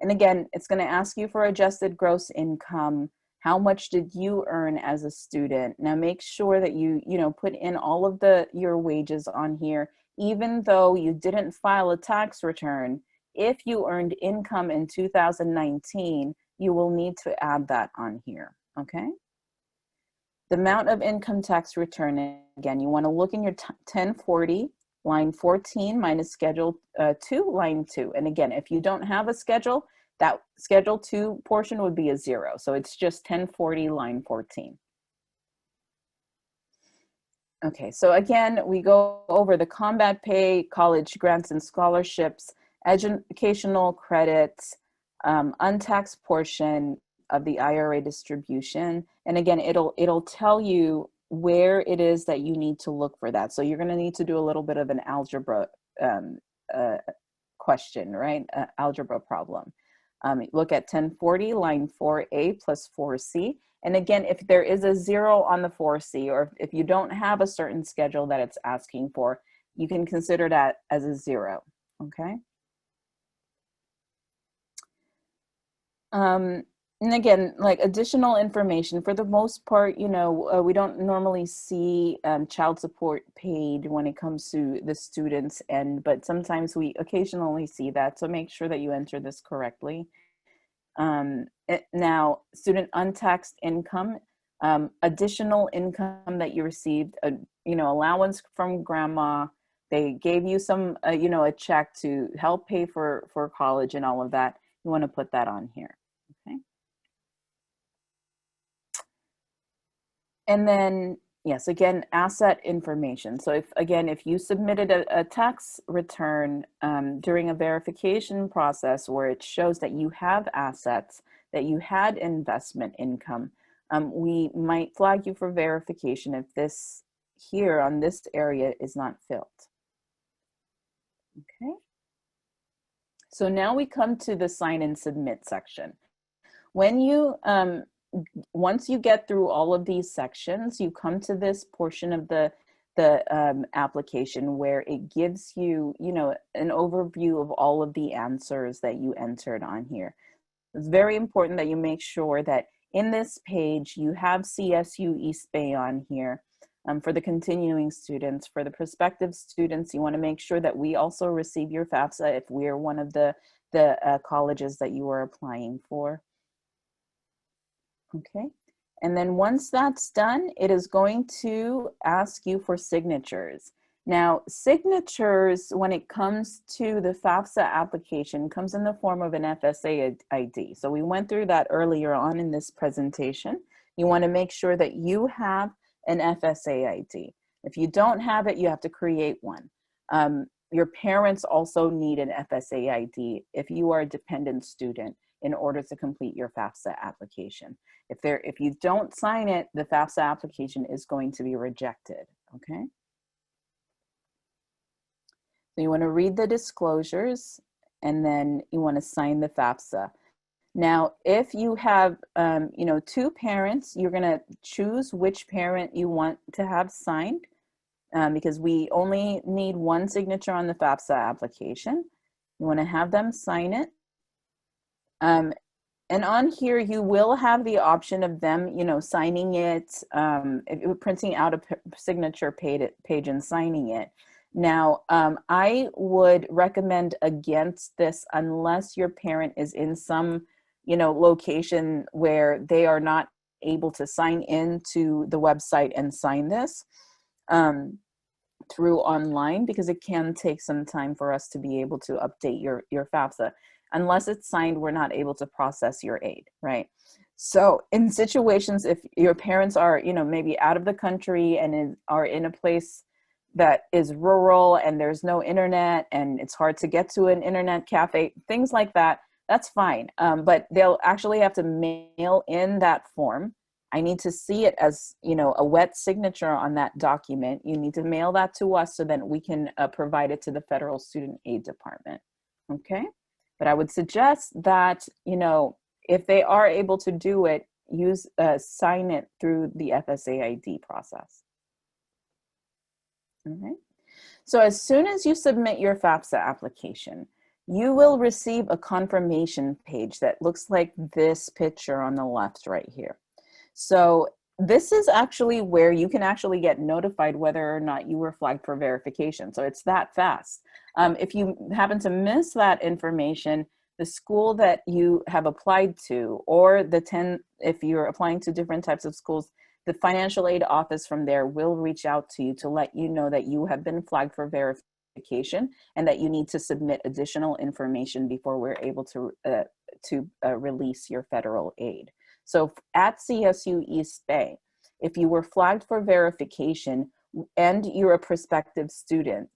And again, it's going to ask you for adjusted gross income. How much did you earn as a student? Now make sure that you, put in all of your wages on here, even though you didn't file a tax return. If you earned income in 2019, you will need to add that on here, okay? The amount of income tax return, again, you want to look in your 1040, line 14 minus schedule 2, line 2. And again, if you don't have a schedule, that schedule 2 portion would be a 0. So it's just 1040, line 14. Okay, so again, we go over the combat pay, college grants and scholarships, educational credits, untaxed portion of the IRA distribution. And again, it'll tell you where it is that you need to look for that. So you're going to need to do a little bit of an algebra question, right? Algebra problem. Look at 1040, line 4A plus 4C. And again, if there is a 0 on the 4C, or if you don't have a certain schedule that it's asking for, you can consider that as a 0, okay? And again, like additional information, for the most part, we don't normally see child support paid when it comes to the students, but sometimes we occasionally see that. So make sure that you enter this correctly. Now, student untaxed income, additional income that you received, allowance from grandma. They gave you some, a check to help pay for college and all of that. You want to put that on here. Okay. And then, yes, again, asset information. So if you submitted a tax return during a verification process where it shows that you have assets, that you had investment income, we might flag you for verification if this here on this area is not filled. Okay. So now we come to the sign and submit section. When you, once you get through all of these sections, you come to this portion of the application where it gives you, an overview of all of the answers that you entered on here. It's very important that you make sure that in this page, you have CSU East Bay on here. For the continuing students, for the prospective students, you want to make sure that we also receive your FAFSA if we're one of the colleges that you are applying for. Okay, and then once that's done, it is going to ask you for signatures. Now, signatures, when it comes to the FAFSA application, comes in the form of an FSA ID. So we went through that earlier on in this presentation. You want to make sure that you have an FSA ID. If you don't have it, you have to create one. Your parents also need an FSA ID if you are a dependent student in order to complete your FAFSA application. If you don't sign it, the FAFSA application is going to be rejected, okay? So you want to read the disclosures, and then you want to sign the FAFSA. Now, if you have, two parents, you're going to choose which parent you want to have signed, because we only need one signature on the FAFSA application. You want to have them sign it. And on here, you will have the option of them, signing it, printing out a signature page and signing it. Now, I would recommend against this unless your parent is in some, location where they are not able to sign into the website and sign this through online, because it can take some time for us to be able to update your FAFSA. Unless it's signed, we're not able to process your aid, right? So in situations, if your parents are, maybe out of the country and are in a place that is rural and there's no internet and it's hard to get to an internet cafe, things like that, that's fine. But they'll actually have to mail in that form. I need to see it as, a wet signature on that document. You need to mail that to us so that we can provide it to the Federal Student Aid Department, okay? But I would suggest that, if they are able to do it, sign it through the FSA ID process. All right. So as soon as you submit your FAFSA application, you will receive a confirmation page that looks like this picture on the left right here. So this is actually where you can actually get notified whether or not you were flagged for verification. So it's that fast. If you happen to miss that information, the school that you have applied to, or if you're applying to different types of schools, the financial aid office from there will reach out to you to let you know that you have been flagged for verification and that you need to submit additional information before we're able to release your federal aid. So at CSU East Bay, if you were flagged for verification and you're a prospective student,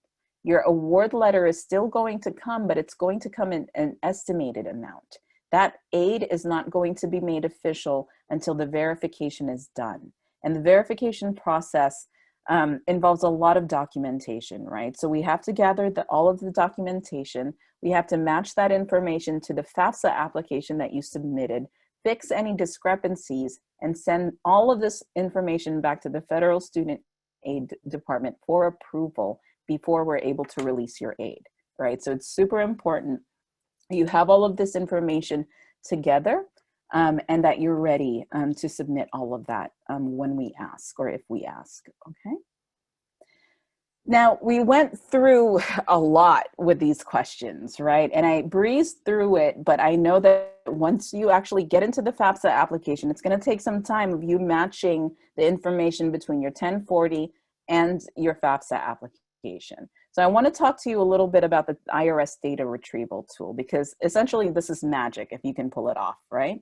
your award letter is still going to come, but it's going to come in an estimated amount. That aid is not going to be made official until the verification is done. And the verification process involves a lot of documentation, right? So we have to gather all of the documentation. We have to match that information to the FAFSA application that you submitted, fix any discrepancies, and send all of this information back to the Federal Student Aid Department for approval before we're able to release your aid, right? So it's super important you have all of this information together and that you're ready to submit all of that when we ask, or if we ask, okay? Now, we went through a lot with these questions, right? And I breezed through it, but I know that once you actually get into the FAFSA application, it's going to take some time of you matching the information between your 1040 and your FAFSA application. So I want to talk to you a little bit about the IRS data retrieval tool, because essentially this is magic if you can pull it off, right?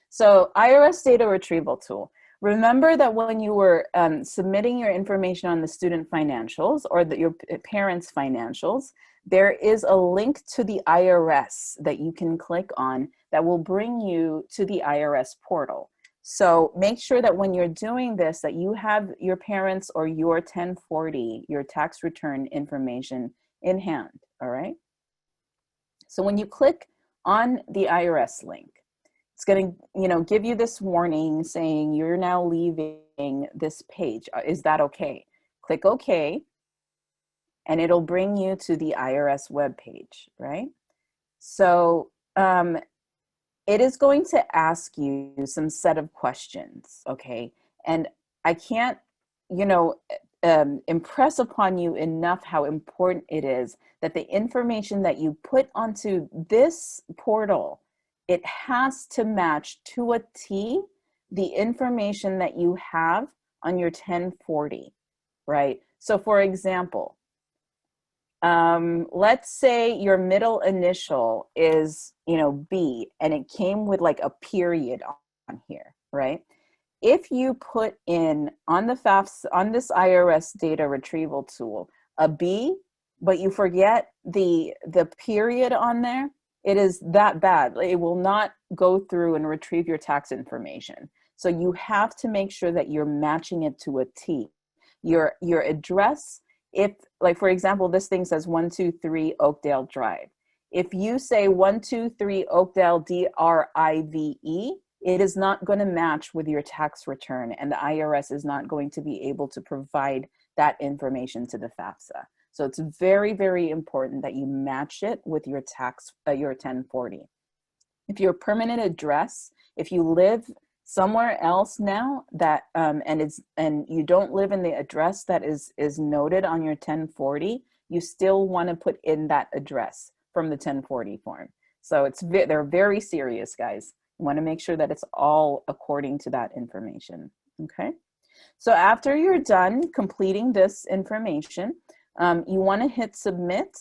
So IRS data retrieval tool. Remember that when you were submitting your information on the student financials or your parents' financials, there is a link to the IRS that you can click on that will bring you to the IRS portal. So make sure that when you're doing this, that you have your parents or your 1040, your tax return information in hand, all right? So when you click on the IRS link, it's going to, give you this warning saying you're now leaving this page. Is that okay? Click OK, and it'll bring you to the IRS webpage, right? So it is going to ask you some set of questions, okay? And I can't, impress upon you enough how important it is that the information that you put onto this portal, it has to match to a T the information that you have on your 1040, right? So for example, Let's say your middle initial is, you know, B, and it came with like a period on here, right? If you put in on the FAFSA, on this IRS data retrieval tool, a B, but you forget the period on there, it is that bad. It will not go through and retrieve your tax information. So you have to make sure that you're matching it to a T. Your address, if, like, for example, this thing says 123 Oakdale Drive. If you say 123 Oakdale DRIVE, it is not going to match with your tax return, and the IRS is not going to be able to provide that information to the FAFSA. So it's very, very important that you match it with your tax, your 1040. If your permanent address, if you live somewhere else now that and you don't live in the address that is noted on your 1040, you still want to put in that address from the 1040 form. So they're very serious, guys. You want to make sure that it's all according to that information. Okay. So after you're done completing this information, you want to hit submit,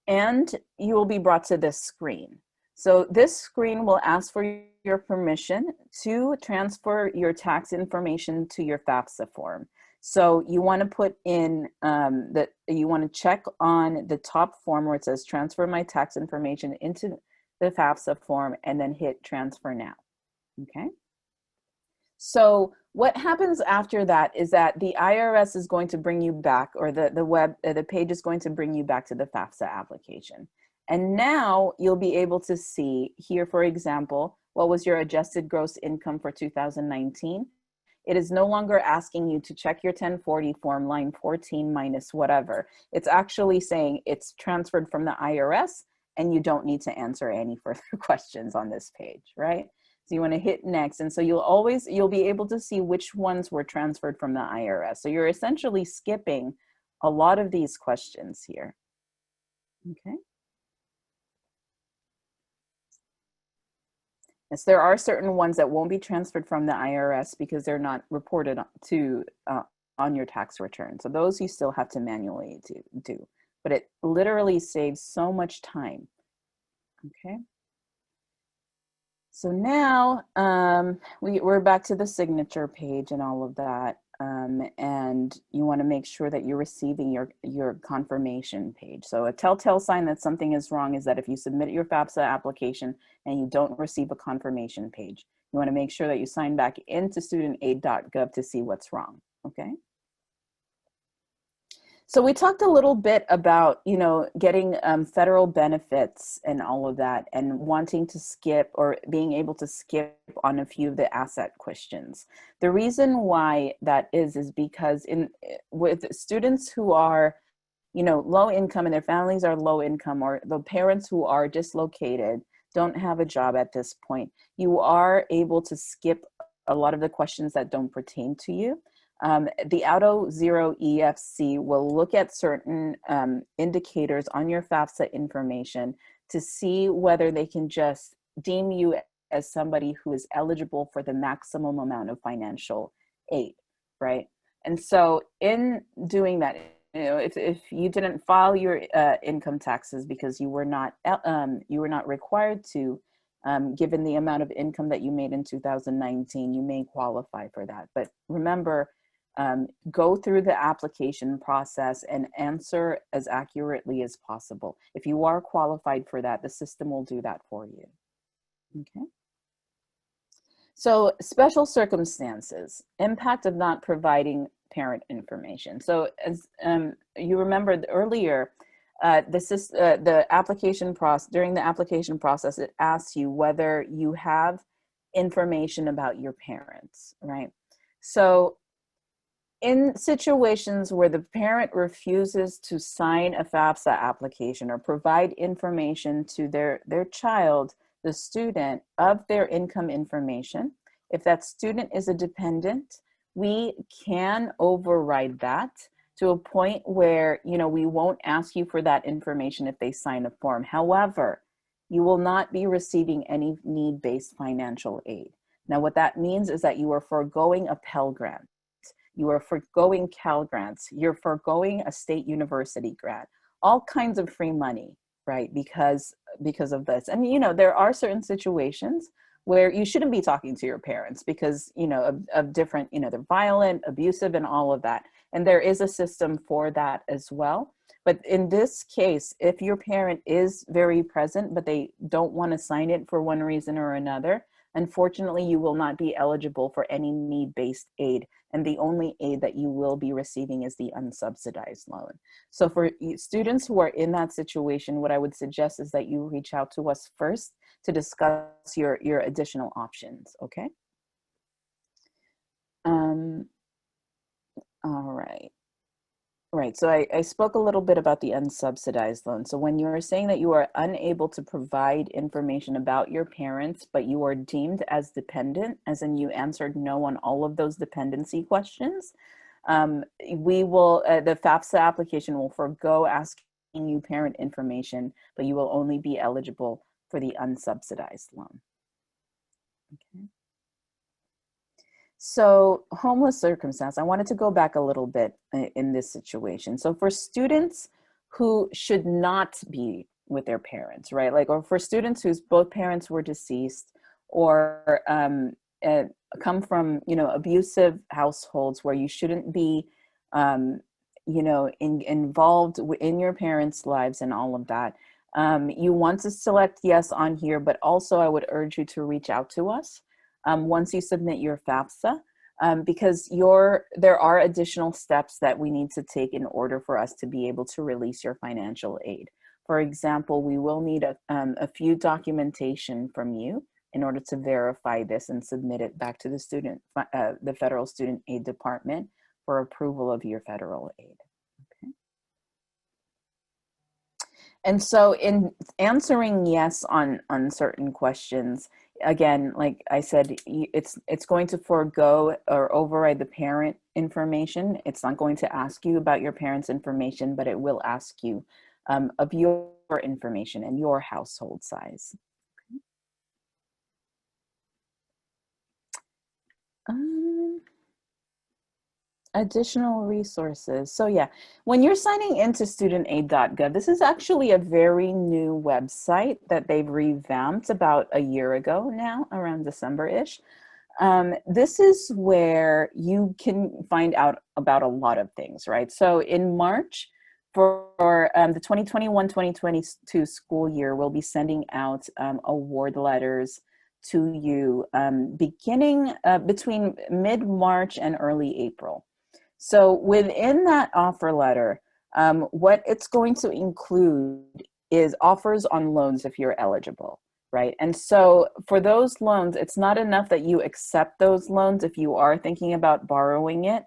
and you will be brought to this screen. So this screen will ask for your permission to transfer your tax information to your FAFSA form. So you want to put in that you want to check on the top form where it says transfer my tax information into the FAFSA form, and then hit transfer now. Okay. So what happens after that is that the IRS is going to bring you back, or the page is going to bring you back to the FAFSA application. And now you'll be able to see here, for example, what was your adjusted gross income for 2019? It is no longer asking you to check your 1040 form line 14 minus whatever. It's actually saying it's transferred from the IRS, and you don't need to answer any further questions on this page, right? So you want to hit next. And so you'll be able to see which ones were transferred from the IRS. So you're essentially skipping a lot of these questions here. Okay. Yes, there are certain ones that won't be transferred from the IRS because they're not reported to on your tax return. So those you still have to manually do. But it literally saves so much time. Okay. So now we're back to the signature page and all of that. And you want to make sure that you're receiving your confirmation page. So a telltale sign that something is wrong is that if you submit your FAFSA application and you don't receive a confirmation page, you want to make sure that you sign back into studentaid.gov to see what's wrong. Okay. So we talked a little bit about, you know, getting federal benefits and all of that, and wanting to skip, or being able to skip on a few of the asset questions. The reason why that is because with students who are, you know, low income and their families are low income, or the parents who are dislocated, don't have a job at this point, you are able to skip a lot of the questions that don't pertain to you. The Auto Zero EFC will look at certain indicators on your FAFSA information to see whether they can just deem you as somebody who is eligible for the maximum amount of financial aid, right? And so in doing that, you know, if you didn't file your income taxes because you were not required to, given the amount of income that you made in 2019, you may qualify for that. But remember, go through the application process and answer as accurately as possible. If you are qualified for that, the system will do that for you. Okay. So special circumstances, impact of not providing parent information. So as you remembered earlier, the application process, during the application process, it asks you whether you have information about your parents, right? So in situations where the parent refuses to sign a FAFSA application or provide information to their child, the student, of their income information, if that student is a dependent, we can override that to a point where, you know, we won't ask you for that information if they sign a form. However, you will not be receiving any need-based financial aid. Now, what that means is that you are foregoing a Pell Grant. You are foregoing Cal grants, you're foregoing a state university grant. all kinds of free money, right? Because of this. And, you know, there are certain situations where you shouldn't be talking to your parents because, you know, of different, you know, they're violent, abusive, and all of that. And there is a system for that as well. But in this case, if your parent is very present, but they don't want to sign it for one reason or another, unfortunately, you will not be eligible for any need-based aid. And the only aid that you will be receiving is the unsubsidized loan. So for students who are in that situation, what I would suggest is that you reach out to us first to discuss your additional options, okay? All right. Right. So I spoke a little bit about the unsubsidized loan. So when you're saying that you are unable to provide information about your parents, but you are deemed as dependent, as in you answered no on all of those dependency questions, we will, the FAFSA application will forego asking you parent information, but you will only be eligible for the unsubsidized loan. Okay. So homeless circumstance, I wanted to go back a little bit in this situation. So for students who should not be with their parents, right? Like, or for students whose both parents were deceased or come from, you know, abusive households where you shouldn't be, you know, involved in your parents' lives and all of that. You want to select yes on here, but also I would urge you to reach out to us once you submit your FAFSA, because there are additional steps that we need to take in order for us to be able to release your financial aid. For example, we will need a few documentation from you in order to verify this and submit it back to the Federal Student Aid Department for approval of your federal aid. Okay. And so in answering yes on certain questions, again, like I said, it's going to forego or override the parent information. It's not going to ask you about your parents' information, but it will ask you of your information and your household size. Additional resources. So yeah, when you're signing into studentaid.gov, this is actually a very new website that they've revamped about a year ago now, around December-ish. This is where you can find out about a lot of things, right? So in March, for the 2021-2022 school year, we'll be sending out award letters to you beginning between mid-March and early April. So within that offer letter, what it's going to include is offers on loans if you're eligible, right? And so for those loans, it's not enough that you accept those loans if you are thinking about borrowing it.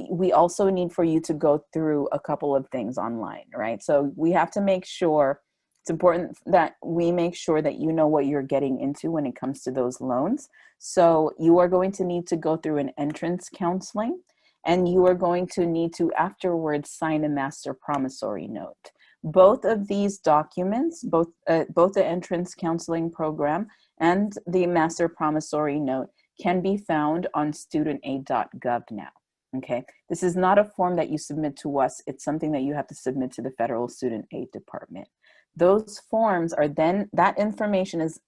We also need for you to go through a couple of things online, right? So we have to make sure, it's important that we make sure that you know what you're getting into when it comes to those loans. So you are going to need to go through an entrance counseling, and you are going to need to afterwards sign a master promissory note. Both of these documents, both the entrance counseling program and the master promissory note, can be found on studentaid.gov now. Okay, this is not a form that you submit to us. It's something that you have to submit to the Federal Student Aid Department. Those forms are then, that information is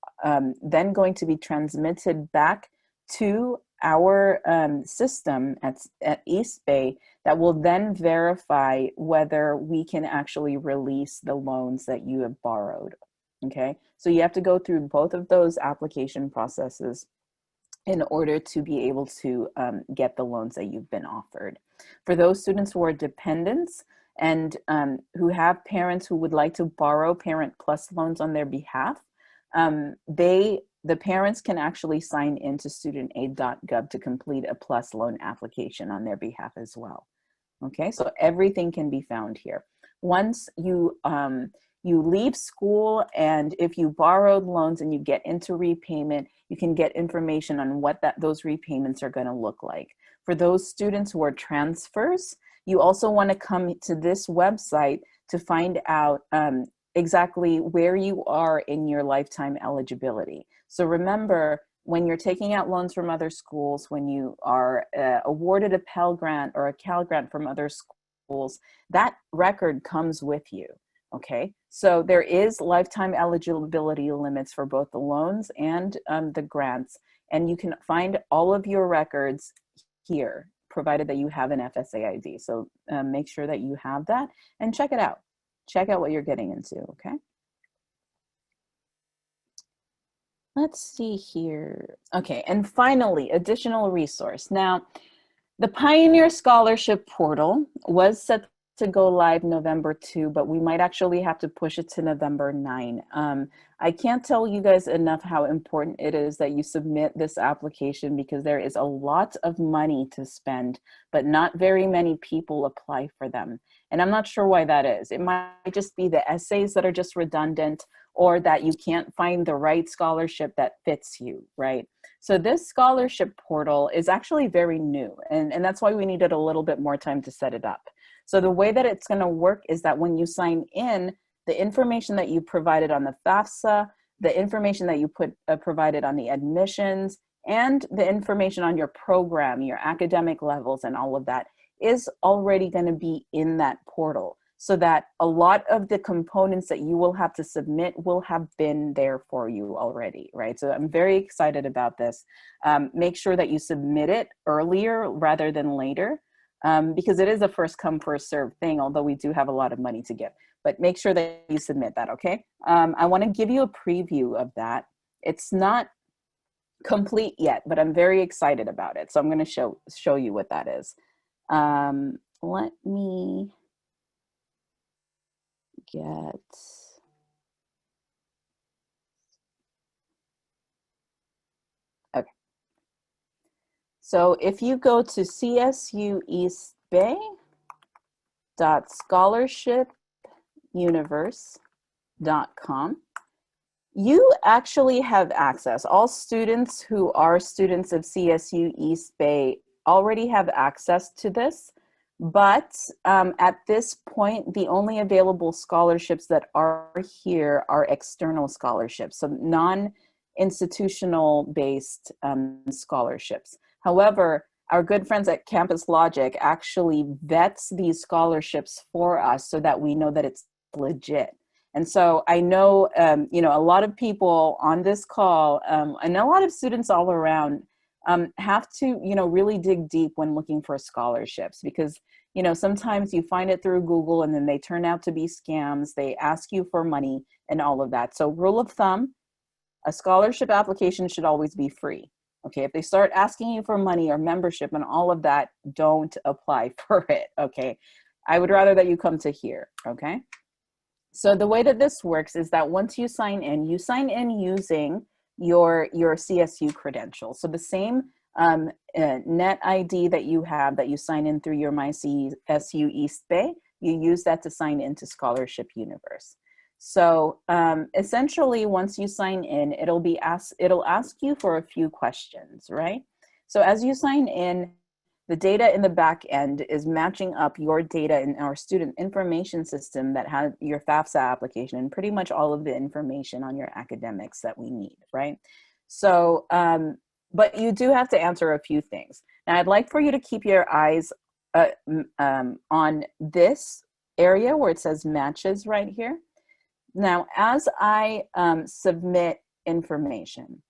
then going to be transmitted back to our system at East Bay that will then verify whether we can actually release the loans that you have borrowed. Okay, so you have to go through both of those application processes in order to be able to get the loans that you've been offered. For those students who are dependents and who have parents who would like to borrow Parent Plus loans on their behalf, the parents can actually sign into studentaid.gov to complete a PLUS loan application on their behalf as well. Okay, so everything can be found here. Once you leave school, and if you borrowed loans and you get into repayment, you can get information on what those repayments are going to look like. For those students who are transfers, you also want to come to this website to find out exactly where you are in your lifetime eligibility. So remember, when you're taking out loans from other schools, when you are awarded a Pell Grant or a Cal Grant from other schools, schools, that record comes with you. Okay, so there is lifetime eligibility limits for both the loans and the grants, and you can find all of your records here, provided that you have an FSA ID. So make sure that you have that and check it out. Check out what you're getting into, okay? Let's see here. Okay, and finally, additional resource. Now, the Pioneer Scholarship Portal was set to go live November 2, but we might actually have to push it to November 9. I can't tell you guys enough how important it is that you submit this application, because there is a lot of money to spend, but not very many people apply for them. And I'm not sure why that is. It might just be the essays that are just redundant, or that you can't find the right scholarship that fits you, right? So this scholarship portal is actually very new, and that's why we needed a little bit more time to set it up. So the way that it's going to work is that when you sign in, the information that you provided on the FAFSA, the information that you provided on the admissions, and the information on your program, your academic levels, and all of that is already going to be in that portal, so that a lot of the components that you will have to submit will have been there for you already, right? So I'm very excited about this. Make sure that you submit it earlier rather than later, because it is a first come, first serve thing, although we do have a lot of money to give. But make sure that you submit that, okay? I want to give you a preview of that. It's not complete yet, but I'm very excited about it. So I'm going to show you what that is. Let me get... Okay. So if you go to csueastbay.scholarshipuniverse.com, you actually have access. All students who are students of CSU East Bay already have access to this, but at this point, the only available scholarships that are here are external scholarships, so non-institutional based scholarships. However, our good friends at Campus Logic actually vets these scholarships for us so that we know that it's legit. And so I know, you know, a lot of people on this call and a lot of students all around have to, you know, really dig deep when looking for scholarships, because, you know, sometimes you find it through Google and then they turn out to be scams. They ask you for money and all of that. So rule of thumb, a scholarship application should always be free. Okay, if they start asking you for money or membership and all of that, don't apply for it. Okay, I would rather that you come to here. Okay. So the way that this works is that once you sign in using your CSU credentials. So the same net ID that you have, that you sign in through your MyCSU East Bay, you use that to sign into Scholarship Universe. So essentially, once you sign in, it'll ask you for a few questions, right? So as you sign in, the data in the back end is matching up your data in our student information system that has your FAFSA application and pretty much all of the information on your academics that we need, right? So, but you do have to answer a few things. Now, I'd like for you to keep your eyes on this area where it says matches right here. Now, as I submit information,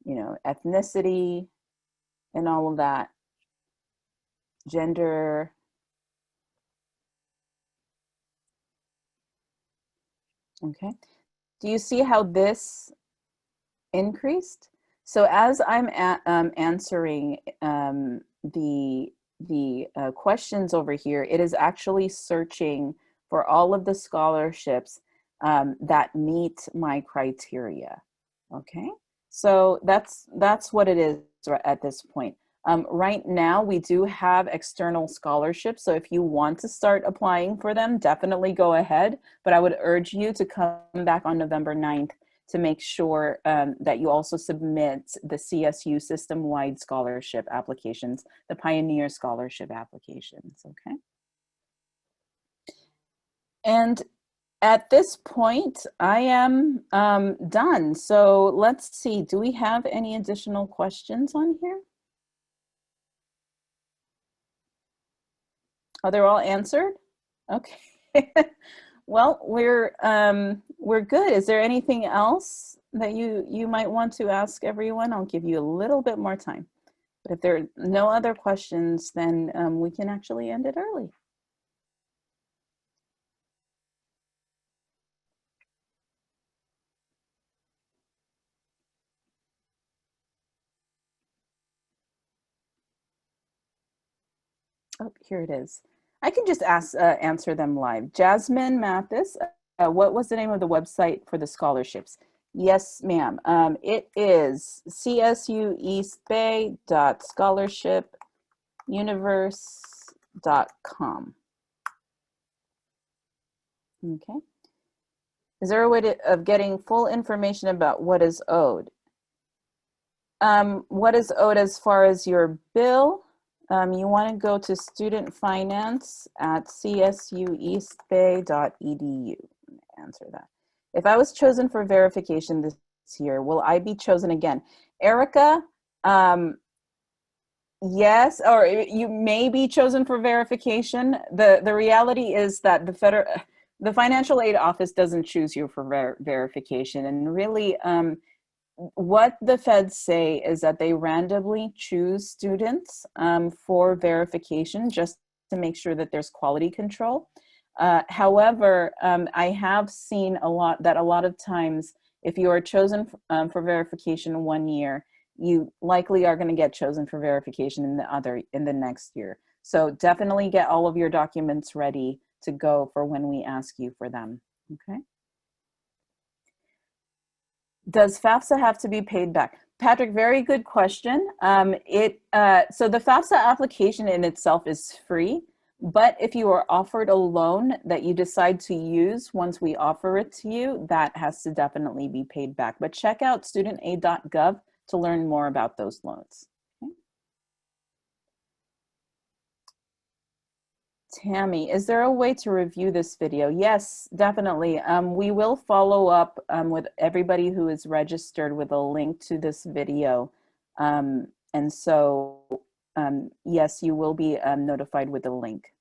you know, ethnicity and all of that, gender, okay. Do you see how this increased? So as I'm answering the questions over here, it is actually searching for all of the scholarships that meet my criteria. Okay, so that's what it is at this point. Right now, we do have external scholarships, so if you want to start applying for them, definitely go ahead, but I would urge you to come back on November 9th to make sure that you also submit the CSU system-wide scholarship applications, the Pioneer Scholarship applications, okay? And at this point, I am done. So let's see, do we have any additional questions on here? Are they all answered? Okay. Well, we're good. Is there anything else that you might want to ask everyone? I'll give you a little bit more time. But if there are no other questions, then we can actually end it early. Oh, here it is. I can just answer them live. Jasmine Mathis, what was the name of the website for the scholarships? Yes, ma'am. It is csueastbay.scholarshipuniverse.com. Okay. Is there a way of getting full information about what is owed? What is owed as far as your bill? You want to go to student finance at csueastbay.edu. Answer that. If I was chosen for verification this year, will I be chosen again? Erica, yes, or you may be chosen for verification. The reality is that the financial aid office doesn't choose you for verification, and really, what the feds say is that they randomly choose students for verification just to make sure that there's quality control. However, I have seen a lot of times, if you are chosen for verification one year, you likely are going to get chosen for verification in the next year. So definitely get all of your documents ready to go for when we ask you for them. Okay. Does FAFSA have to be paid back? Patrick, very good question. So the FAFSA application in itself is free, but if you are offered a loan that you decide to use once we offer it to you, that has to definitely be paid back. But check out studentaid.gov to learn more about those loans. Okay. Tammy, is there a way to review this video? Yes, definitely. We will follow up with everybody who is registered with a link to this video. And so, yes, you will be notified with a link.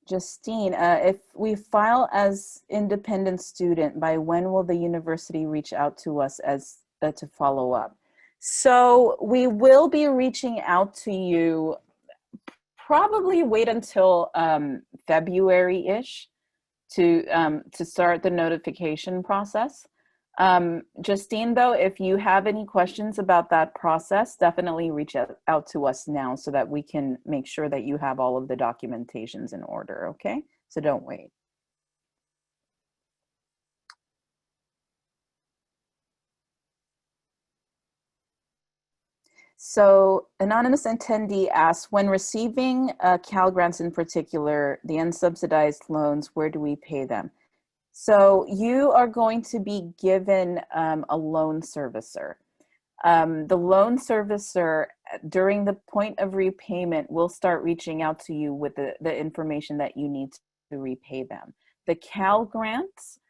Justine, if we file as independent student, by when will the university reach out to us as to follow up? So we will be reaching out to you. Probably wait until February-ish to start the notification process. Justine, though, if you have any questions about that process, definitely reach out to us now so that we can make sure that you have all of the documentations in order, okay? So don't wait. So anonymous attendee asks, when receiving Cal Grants in particular, the unsubsidized loans, where do we pay them? So you are going to be given a loan servicer. The loan servicer, during the point of repayment, will start reaching out to you with the information that you need to repay them. The Cal Grants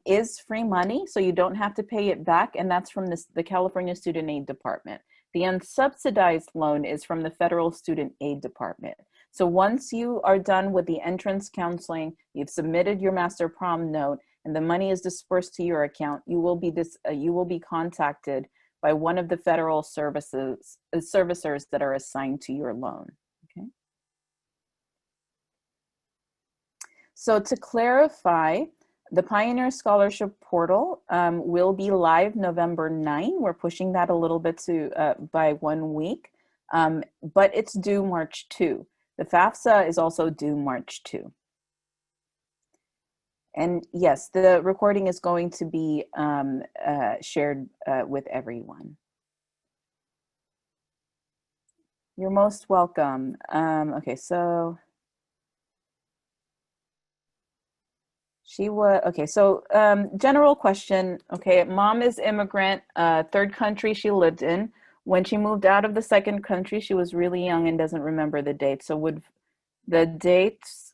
is free money, so you don't have to pay it back, and that's from the California Student Aid Department. The unsubsidized loan is from the Federal Student Aid Department. So once you are done with the entrance counseling, you've submitted your master prom note, and the money is dispersed to your account, you will be contacted by one of the federal servicers that are assigned to your loan. Okay. So to clarify, the Pioneer Scholarship Portal will be live November 9. We're pushing that a little bit by 1 week, but it's due March 2. The FAFSA is also due March 2. And yes, the recording is going to be shared with everyone. You're most welcome. Okay, so general question. Okay, mom is immigrant, third country she lived in. When she moved out of the second country, she was really young and doesn't remember the date. So would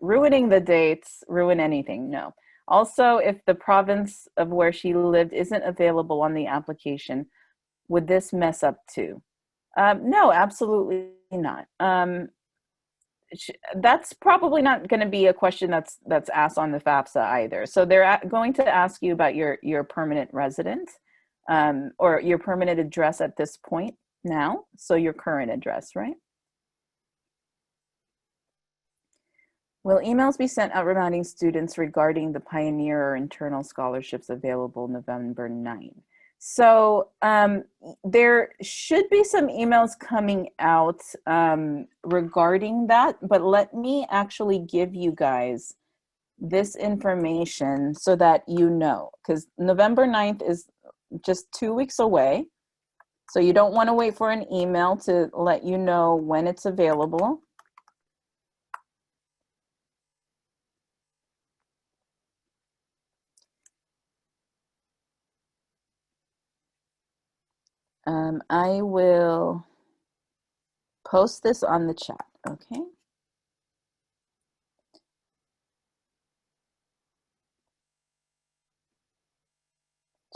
ruining the dates ruin anything? No. Also, if the province of where she lived isn't available on the application, would this mess up too? No, absolutely not. That's probably not going to be a question that's asked on the FAFSA either. So they're going to ask you about your permanent residence, or your permanent address at this point now. So your current address, right? Will emails be sent out reminding students regarding the Pioneer or internal scholarships available November 9th? So there should be some emails coming out regarding that, but let me actually give you guys this information so that you know, because November 9th is just 2 weeks away. So you don't want to wait for an email to let you know when it's available. I will post this on the chat, okay?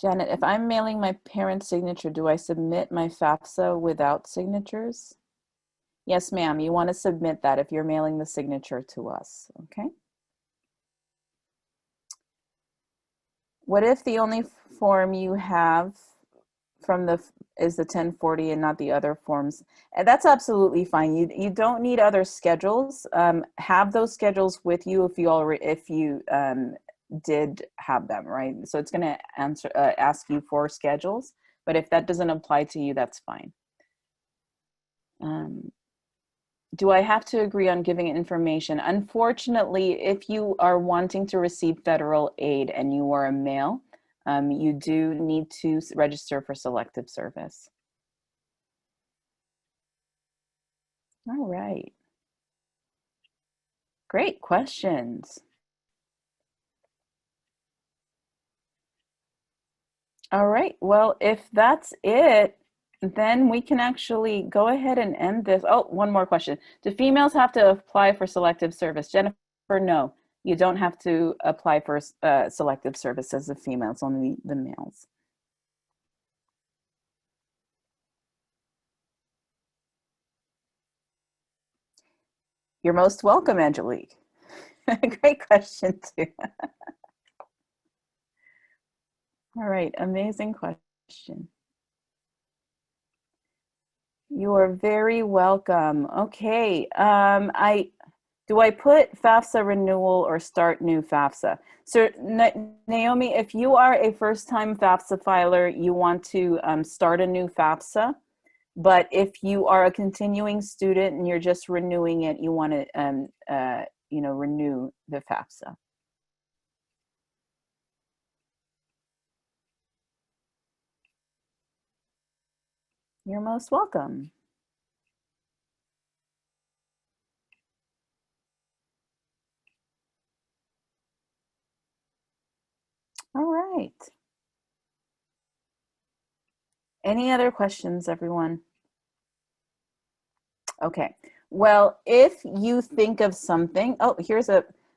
Janet, if I'm mailing my parent's signature, do I submit my FAFSA without signatures? Yes, ma'am, you want to submit that if you're mailing the signature to us, okay? What if the only form you have from is the 1040 and not the other forms? And that's absolutely fine. You don't need other schedules. Have those schedules with you if you did have them, right? So it's going to ask you for schedules, but if that doesn't apply to you, that's fine. Do I have to agree on giving information? Unfortunately, if you are wanting to receive federal aid and you are a male, you do need to register for selective service. All right. Great questions. All right. Well, if that's it, then we can actually go ahead and end this. Oh, one more question. Do females have to apply for selective service? Jennifer, no. You don't have to apply for selective service as a female. It's only the males. You're most welcome, Angelique. Great question, too. All right, amazing question. You are very welcome. Okay, do I put FAFSA renewal or start new FAFSA? So Naomi, if you are a first-time FAFSA filer, you want to start a new FAFSA. But if you are a continuing student and you're just renewing it, you want to renew the FAFSA. You're most welcome. All right. Any other questions, everyone? Okay. Well, if you think of something, oh,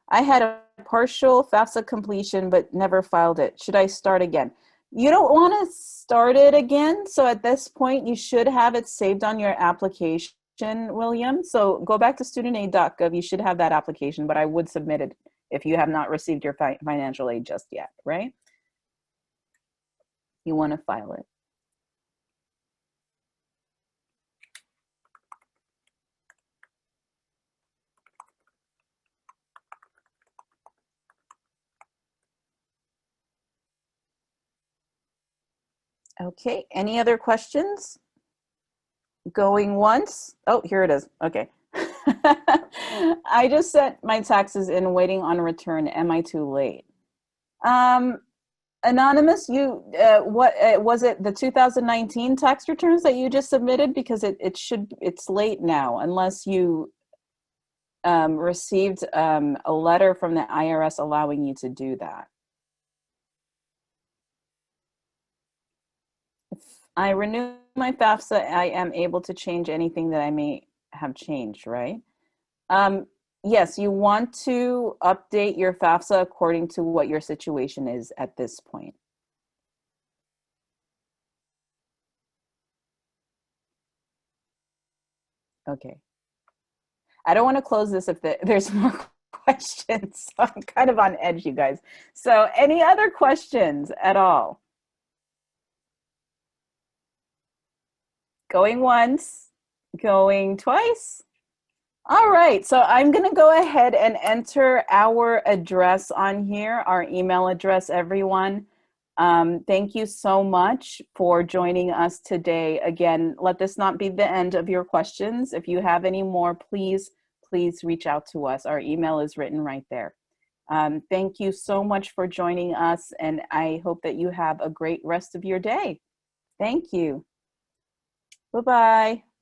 I had a partial FAFSA completion, but never filed it. Should I start again? You don't want to start it again. So at this point, you should have it saved on your application, William. So go back to studentaid.gov. You should have that application, but I would submit it if you have not received your financial aid just yet, right? You want to file it. Okay, any other questions? Going once? Oh, here it is. Okay. I just sent my taxes in waiting on return. Am I too late? Anonymous, what was it, the 2019 tax returns that you just submitted? Because it's late now unless you received a letter from the IRS allowing you to do that. If I renew my FAFSA, I am able to change anything that I may have changed, right? Yes, you want to update your FAFSA according to what your situation is at this point. Okay. I don't want to close this if there's more questions. So I'm kind of on edge, you guys. So any other questions at all? Going once, going twice. All right, so I'm going to go ahead and enter our address on here, our email address, everyone. Thank you so much for joining us today. Again, let this not be the end of your questions. If you have any more, please reach out to us. Our email is written right there. Thank you so much for joining us, and I hope that you have a great rest of your day. Thank you. Bye-bye.